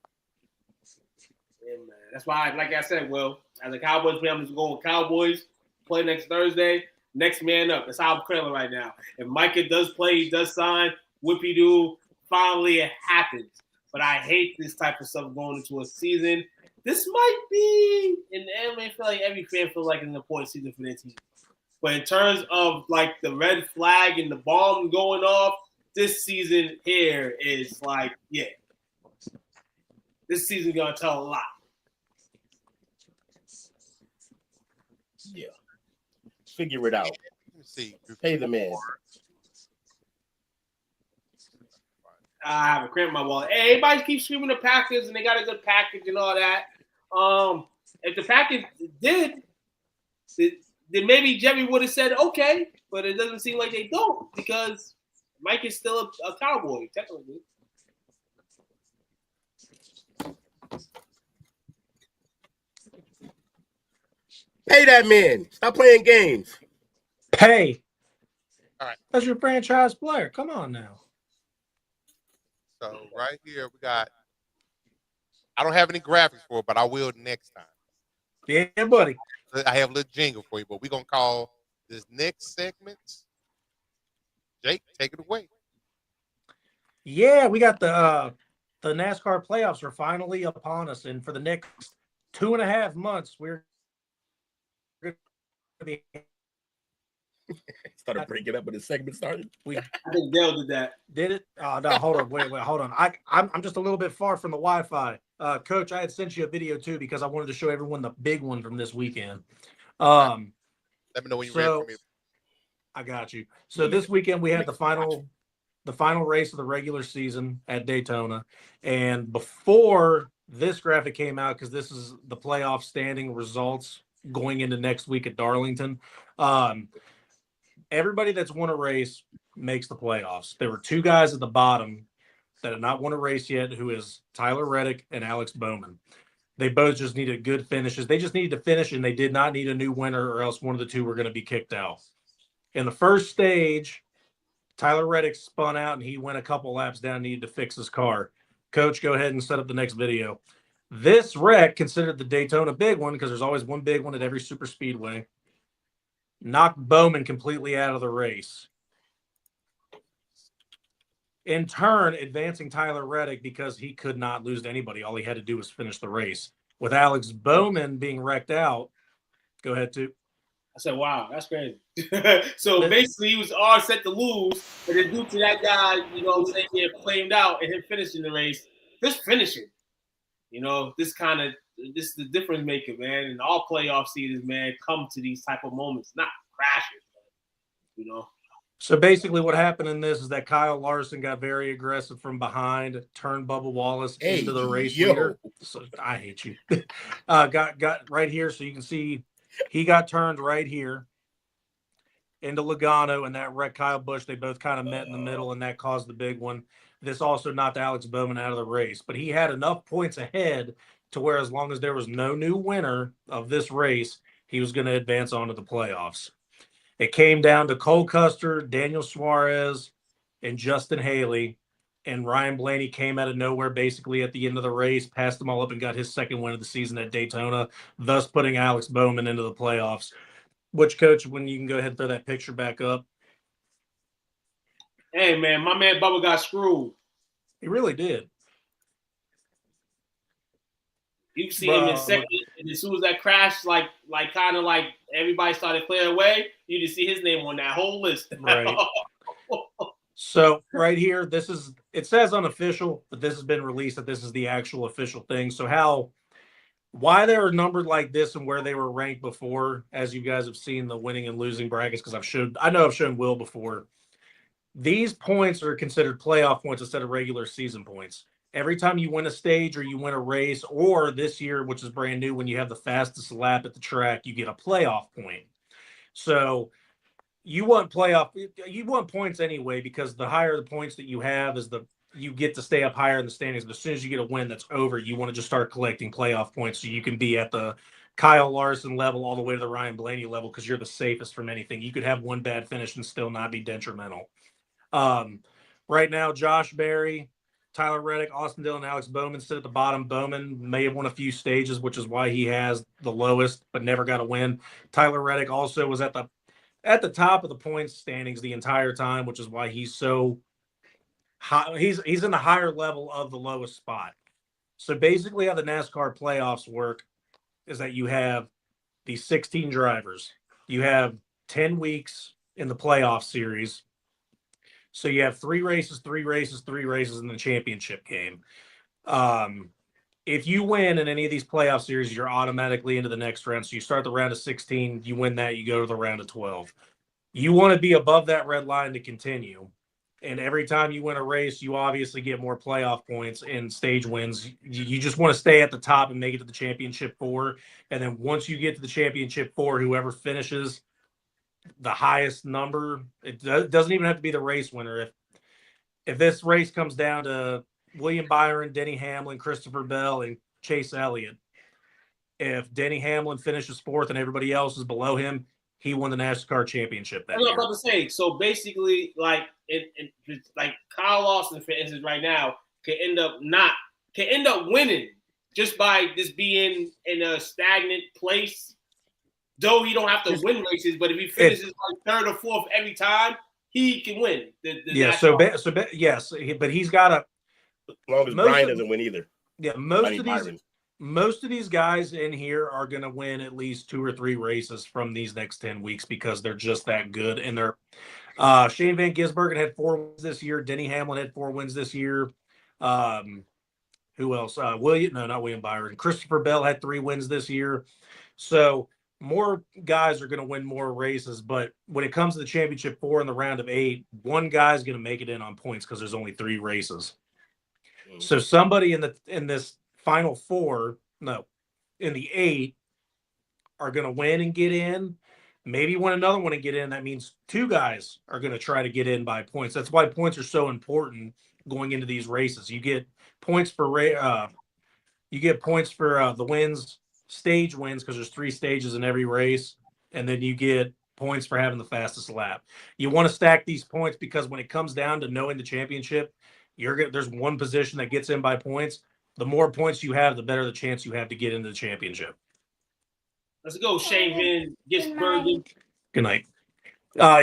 Yeah, man. That's why, like I said, Will, as a Cowboys fan, I'm just going with Cowboys. Play next Thursday. Next man up. That's how I'm feeling right now. If Micah does play, he does sign, whoopie-doo, finally it happens. But I hate this type of stuff going into a season. This might be, and I feel like every fan feels like an important season for their team. But in terms of like the red flag and the bomb going off, this season here is like, yeah. This season gonna tell a lot. Yeah. Figure it out. Let me see. Pay the man. I have a cramp in my wallet. Hey, everybody keeps screaming the Packers and they got a good package and all that. If the Packers did, then maybe Jerry would have said okay, but it doesn't seem like they don't because Mike is still a Cowboy, technically. Pay that man. Stop playing games. Pay. All right. That's your franchise player. Come on now. So right here we got. I don't have any graphics for it, but I will next time. Yeah, buddy. I have a little jingle for you, but we're gonna call this next segment. Jake, take it away. Yeah, we got the NASCAR playoffs are finally upon us, and for the next 2.5 months, we're going to be started breaking up when the segment started. I think Dale did that. Did it? Oh no, hold on, wait, hold on. I'm just a little bit far from the Wi-Fi. Coach, I had sent you a video too because I wanted to show everyone the big one from this weekend. Let me know when you're ready for me. I got you. So this weekend we had the final race of the regular season at Daytona. And before this graphic came out, because this is the playoff standing results going into next week at Darlington. Everybody that's won a race makes the playoffs. There were two guys at the bottom that had not won a race yet, who is Tyler Reddick and Alex Bowman. They both just needed good finishes. They just needed to finish, and they did not need a new winner, or else one of the two were going to be kicked out. In the first stage, Tyler Reddick spun out, and he went a couple laps down, needed to fix his car. Coach, go ahead and set up the next video. This wreck, considered the Daytona big one, because there's always one big one at every super speedway, knocked Bowman completely out of the race. In turn, advancing Tyler Reddick because he could not lose to anybody. All he had to do was finish the race. With Alex Bowman being wrecked out, go ahead, too. I said, wow, that's crazy. So basically, he was all set to lose, and then due to that guy, you know what I'm saying, getting flamed out and him finishing the race, just finishing. You know, this is the difference maker, man. And all playoff seasons, man, come to these type of moments, not crashes, you know. So basically what happened in this is that Kyle Larson got very aggressive from behind, turned Bubba Wallace into the race leader. So I hate you. Got right here, so you can see he got turned right here into Logano, and that wrecked Kyle Busch. They both kind of met in the middle, and that caused the big one. This also knocked Alex Bowman out of the race, but he had enough points ahead to where as long as there was no new winner of this race, he was going to advance on to the playoffs. It came down to Cole Custer, Daniel Suarez, and Justin Haley, and Ryan Blaney came out of nowhere basically at the end of the race, passed them all up, and got his second win of the season at Daytona, thus putting Alex Bowman into the playoffs. Which, Coach, when you can go ahead and throw that picture back up. Hey, man, my man Bubba got screwed. He really did. You can see him in second, and as soon as that crash, like kind of like everybody started clearing away, you just see his name on that whole list. Right. So right here, it says unofficial, but this has been released that this is the actual official thing. So why they were numbered like this and where they were ranked before, as you guys have seen the winning and losing brackets, because I know I've shown Will before. These points are considered playoff points instead of regular season points. Every time you win a stage or you win a race, or this year, which is brand new, when you have the fastest lap at the track, you get a playoff point. So you want points anyway, because the higher the points that you have you get to stay up higher in the standings. But as soon as you get a win that's over, you want to just start collecting playoff points so you can be at the Kyle Larson level all the way to the Ryan Blaney level, because you're the safest from anything. You could have one bad finish and still not be detrimental. Right now, Josh Berry, Tyler Reddick, Austin Dillon, Alex Bowman sit at the bottom. Bowman may have won a few stages, which is why he has the lowest, but never got a win. Tyler Reddick also was at the top of the points standings the entire time, which is why he's so high. He's in the higher level of the lowest spot. So basically how the NASCAR playoffs work is that you have these 16 drivers. You have 10 weeks in the playoff series. So you have 3 races in the championship game. If you win in any of these playoff series, you're automatically into the next round. So you start the round of 16, you win that, you go to the round of 12. You want to be above that red line to continue. And every time you win a race, you obviously get more playoff points and stage wins. You just want to stay at the top and make it to the championship 4. And then once you get to the championship 4, whoever finishes the highest number, it doesn't even have to be the race winner. If this race comes down to William Byron, Denny Hamlin, Christopher Bell, and Chase Elliott, if Denny Hamlin finishes 4th and everybody else is below him, he won the NASCAR championship that year. I was about to say, so basically, like Kyle Lawson, for instance, right now can end up winning just by just being in a stagnant place. Though he don't have to win races, but if he finishes like 3rd or 4th every time, he can win. Yes, but he's got to. As long as Brian doesn't win either. Yeah, most of these guys in here are going to win at least 2 or 3 races from these next 10 weeks because they're just that good. And they're Shane Van Gisbergen had 4 wins this year. Denny Hamlin had 4 wins this year. Who else? Not William Byron. Christopher Bell had 3 wins this year. So more guys are going to win more races. But when it comes to the championship 4 in the round of 8, one guy's going to make it in on points because there's only 3 races. So somebody in this final 4, in the 8, are going to win and get in. Maybe win another one and get in. That means 2 guys are going to try to get in by points. That's why points are so important going into these races. You get points for the wins, stage wins, because there's 3 stages in every race, and then you get points for having the fastest lap. You want to stack these points because when it comes down to knowing the championship, there's one position that gets in by points. The more points you have, the better the chance you have to get into the championship. Let's go, Shane Van Gisbergen. Good night.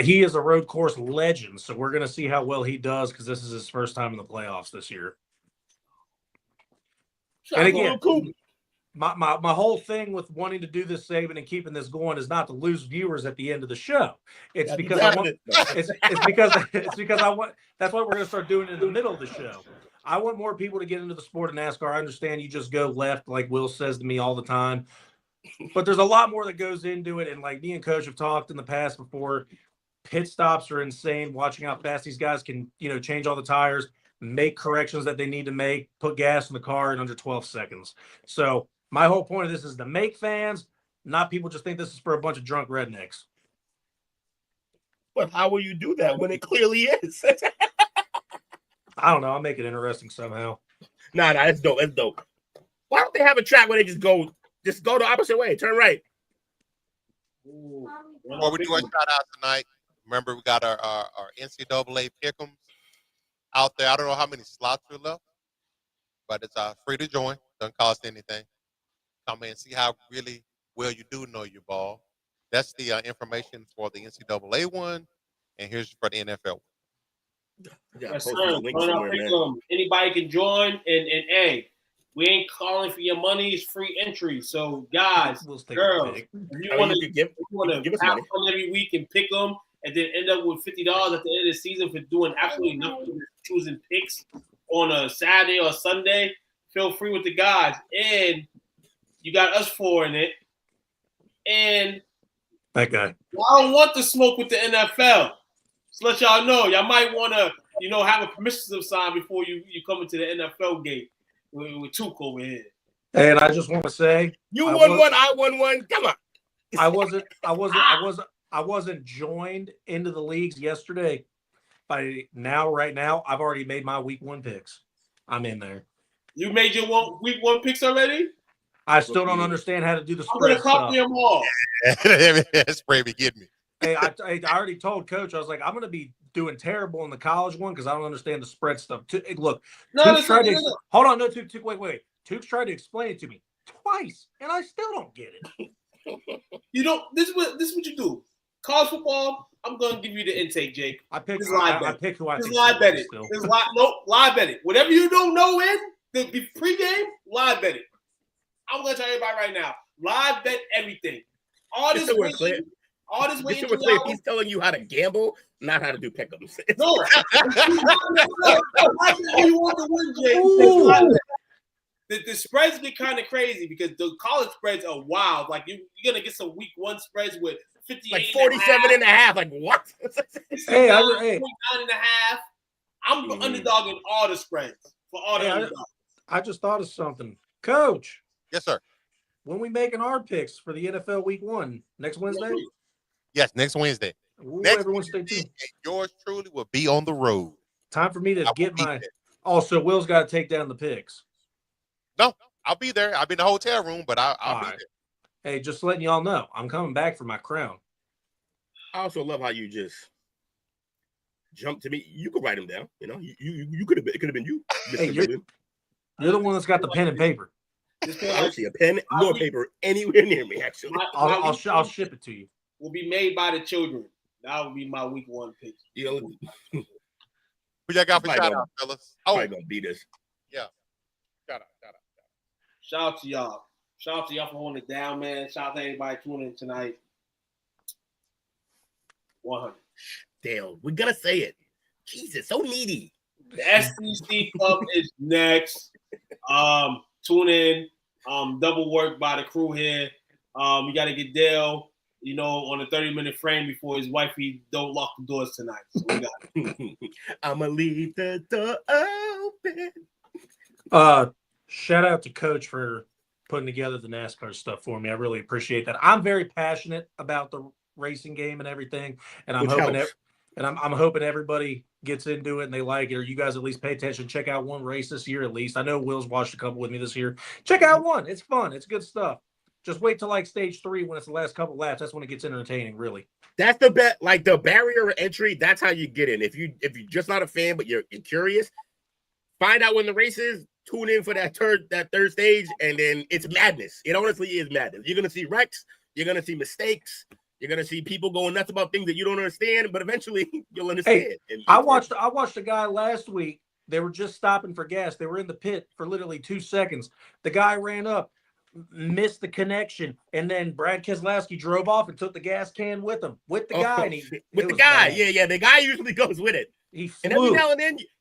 He is a road course legend, so we're going to see how well he does because this is his first time in the playoffs this year. And again, my whole thing with wanting to do this saving and keeping this going is not to lose viewers at the end of the show. It's because I want. It's because I want. That's why we're going to start doing it in the middle of the show. I want more people to get into the sport of NASCAR. I understand you just go left, like Will says to me all the time. But there's a lot more that goes into it. And like me and Coach have talked in the past before, pit stops are insane. Watching how fast these guys can, change all the tires, make corrections that they need to make, put gas in the car in under 12 seconds. So my whole point of this is to make fans, not people just think this is for a bunch of drunk rednecks. But how will you do that when it clearly is? I don't know. I'll make it interesting somehow. Nah, that's dope. That's dope. Why don't they have a track where they just go the opposite way, turn right? Before we do a shout out tonight, remember we got our NCAA pick'ems out there. I don't know how many slots are left, but it's free to join. Doesn't cost anything. Come in and see how really well you do know your ball. That's the information for the NCAA one, and here's for the NFL one. Yes, sir. Anybody can join, and hey, we ain't calling for your money. It's free entry. So guys, girls, if you want to have fun every week and pick them, and then end up with $50 at the end of the season for doing absolutely nothing, choosing picks on a Saturday or Sunday, feel free with the guys. And you got us 4 in it. And that guy, I don't want the smoke with the NFL. Just let y'all know, y'all might want to, have a permissive sign before you come into the NFL gate with Tuke over here. And I just want to say, you won one, I won one. Come on. I wasn't I wasn't joined into the leagues yesterday. Right now, I've already made my week 1 picks. I'm in there. You made your week 1 picks already? I still don't understand how to do the I'm gonna spread stuff. copy them all. That spray be getting me. Hey, I already told Coach, I was like, I'm going to be doing terrible in the college one because I don't understand the spread stuff. Look, Tukes tried to hold on, no, Tukes, wait. Tukes tried to explain it to me twice, and I still don't get it. You don't. This is what you do. College football. I'm gonna give you the intake, Jake. I picked who I think. Just live bet it. Live bet it. Whatever you don't know the pregame, live bet it. I'm gonna tell everybody right now. Live bet everything. All this waiting. He's telling you how to gamble, not how to do pick'ems. No. You want to win, Jake. The spreads get kind of crazy because the college spreads are wild. Like you're gonna get some week 1 spreads with 58, like 47 and a half. Like what? Hey, 9.5. I'm underdogging all the spreads for all the underdogs. I just thought of something, Coach. Yes, sir. When we making our picks for the NFL Week 1 next Wednesday? Yes, next Wednesday. Everyone stay tuned. Yours truly will be on the road. Time for me to get my. Also, Will's got to take down the picks. No, I'll be there. I'll be in the hotel room, but I'll be there. Hey, just letting y'all know, I'm coming back for my crown. I also love how you just jump to me. You could write them down. You know, you could have been. It could have been you. Hey, you're the one that's got the pen and paper. I don't see a pen nor paper anywhere near me. Actually, I'll ship it to you. Will be made by the children. That will be my week 1 pick. You know, who y'all got for shout out, fellas? Probably gonna beat us. Yeah. Shout out. Shout out to y'all. Shout out to y'all for holding it down, man. Shout out to everybody tuning in tonight. 100. Dale, we're gonna say it. Jesus, so needy. The STC Club is next. Tune in. Double work by the crew here. We gotta get Dale, on a 30-minute frame before his wifey don't lock the doors tonight. So we got I'ma leave the door open. Shout out to Coach for putting together the NASCAR stuff for me. I really appreciate that. I'm very passionate about the racing game and everything, and I'm hoping everybody gets into it and they like it, or you guys at least pay attention. Check out one race this year at least. I know Will's watched a couple with me this year. Check out one. It's fun. It's good stuff. Just wait till like stage 3 when it's the last couple laps. That's when it gets entertaining, really. That's the bet. Like the barrier of entry. That's how you get in. If you're just not a fan but you're curious, find out when the race is. Tune in for that third stage, and then it's madness. It honestly is madness. You're gonna see wrecks. You're gonna see mistakes. You're gonna see people going nuts about things that you don't understand. But eventually, you'll understand. Hey, I watched a guy last week. They were just stopping for gas. They were in the pit for literally 2 seconds. The guy ran up, missed the connection, and then Brad Keselowski drove off and took the gas can with him, with the guy. And with the guy, yeah. The guy usually goes with it. He flew. And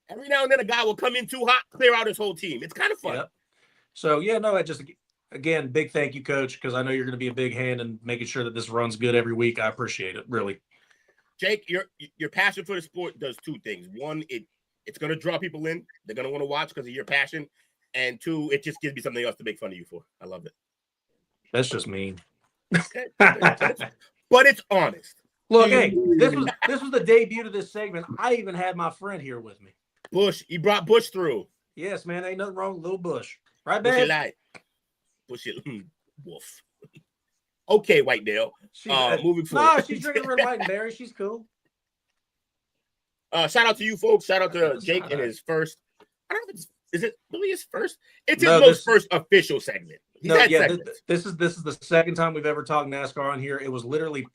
every now and then a guy will come in too hot, clear out his whole team. It's kind of fun. Yep. So, I just, again, big thank you, Coach, because I know you're going to be a big hand in making sure that this runs good every week. I appreciate it, really. Jake, your passion for the sport does 2 things. 1, it's going to draw people in. They're going to want to watch because of your passion. And 2, it just gives me something else to make fun of you for. I love it. That's just mean. Okay. But it's honest. Look, hey, this was the debut of this segment. I even had my friend here with me. Bush, you brought Bush through. Yes, man, ain't nothing wrong with little Bush. Right, babe? Bush it, wolf. Okay, Whitedale. Moving forward. No, she's drinking red, white, and berry. She's cool. Shout out to you folks. Shout out to Jake in his first. I don't know if is it really his first? It's his first official segment. This is the second time we've ever talked NASCAR on here. It was literally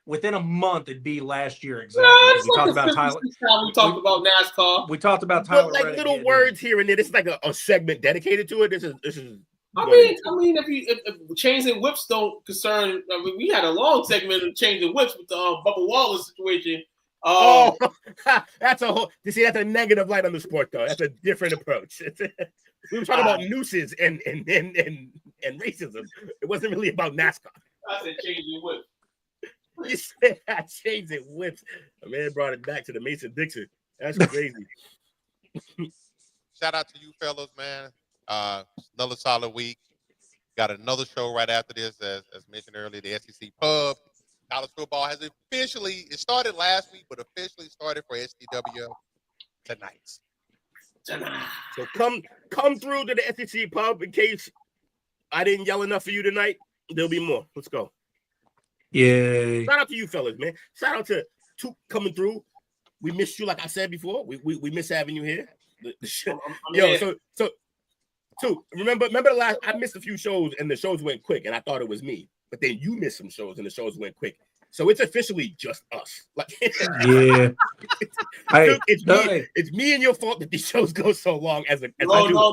within a month. It'd be last year exactly. We talked about Tyler. We talked about NASCAR. We talked about Tyler. But like little words here and there. This is like a segment dedicated to it. This is. I mean, if changing whips don't concern, we had a long segment of changing whips with the Bubba Wallace situation. That's a whole. You see, that's a negative light on the sport, though. That's a different approach. We were talking about nooses and racism. It wasn't really about NASCAR. I said changing whips. You said I changed it whips. A man brought it back to the Mason Dixon. That's crazy. Shout out to you fellas, man. Another solid week. Got another show right after this, as mentioned earlier, the SEC Pub. College football has officially, it started last week, but officially started for STWF tonight. So come through to the SEC pub in case I didn't yell enough for you tonight. There'll be more. Let's go. Yay. Shout out to you fellas, man. Shout out to Took coming through. We missed you, like I said before. We miss having you here. So Took, remember the last, I missed a few shows and the shows went quick and I thought it was me. But then you missed some shows and the shows went quick. So it's officially just us. Like, yeah. It's me and your fault that these shows go so long. No. You know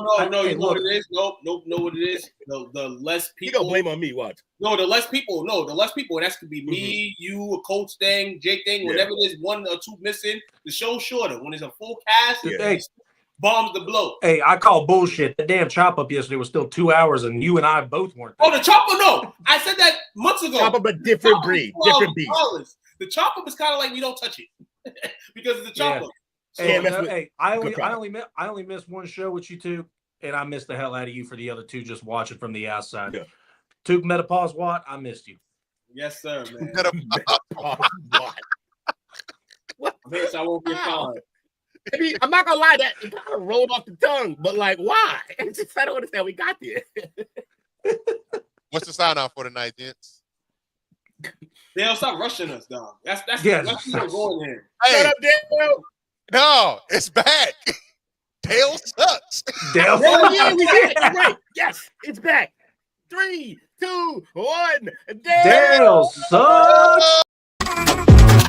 what it is? Nope. Know what it is? The less people. You gonna blame on me? Watch. No, the less people. And that's could be me, you, a coach thing, Jake thing. Whenever there's one or two missing, the show's shorter. When there's a full cast, bombs the blow. Hey, I call bullshit. The damn chop up yesterday was still 2 hours, and you and I both weren't there. Oh, the chop up? No, I said that months ago. Chop up a different breed, different beast. The chop up is kind of like we don't touch it because of the chop up. I only missed one show with you two, and I missed the hell out of you for the other two just watching from the outside. Yeah. Took Metapause Watt, I missed you. Yes, sir, man. What? Bitch, I won't get fined. I mean, I'm not gonna lie, that it kind of rolled off the tongue, but like, why? I don't understand. We got there. What's the sign off for tonight, gents? Dale, stop rushing us, dog. That's what's going here. Hey, shut up, Dale. No, it's back. Dale sucks. Dale yeah, we did. Right. Yes, it's back. 3, 2, 1. Dale sucks.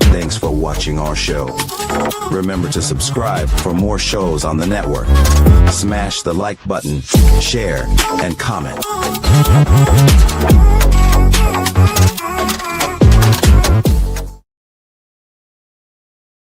Thanks for watching our show. Remember to subscribe for more shows on the network. Smash the like button, share, and comment.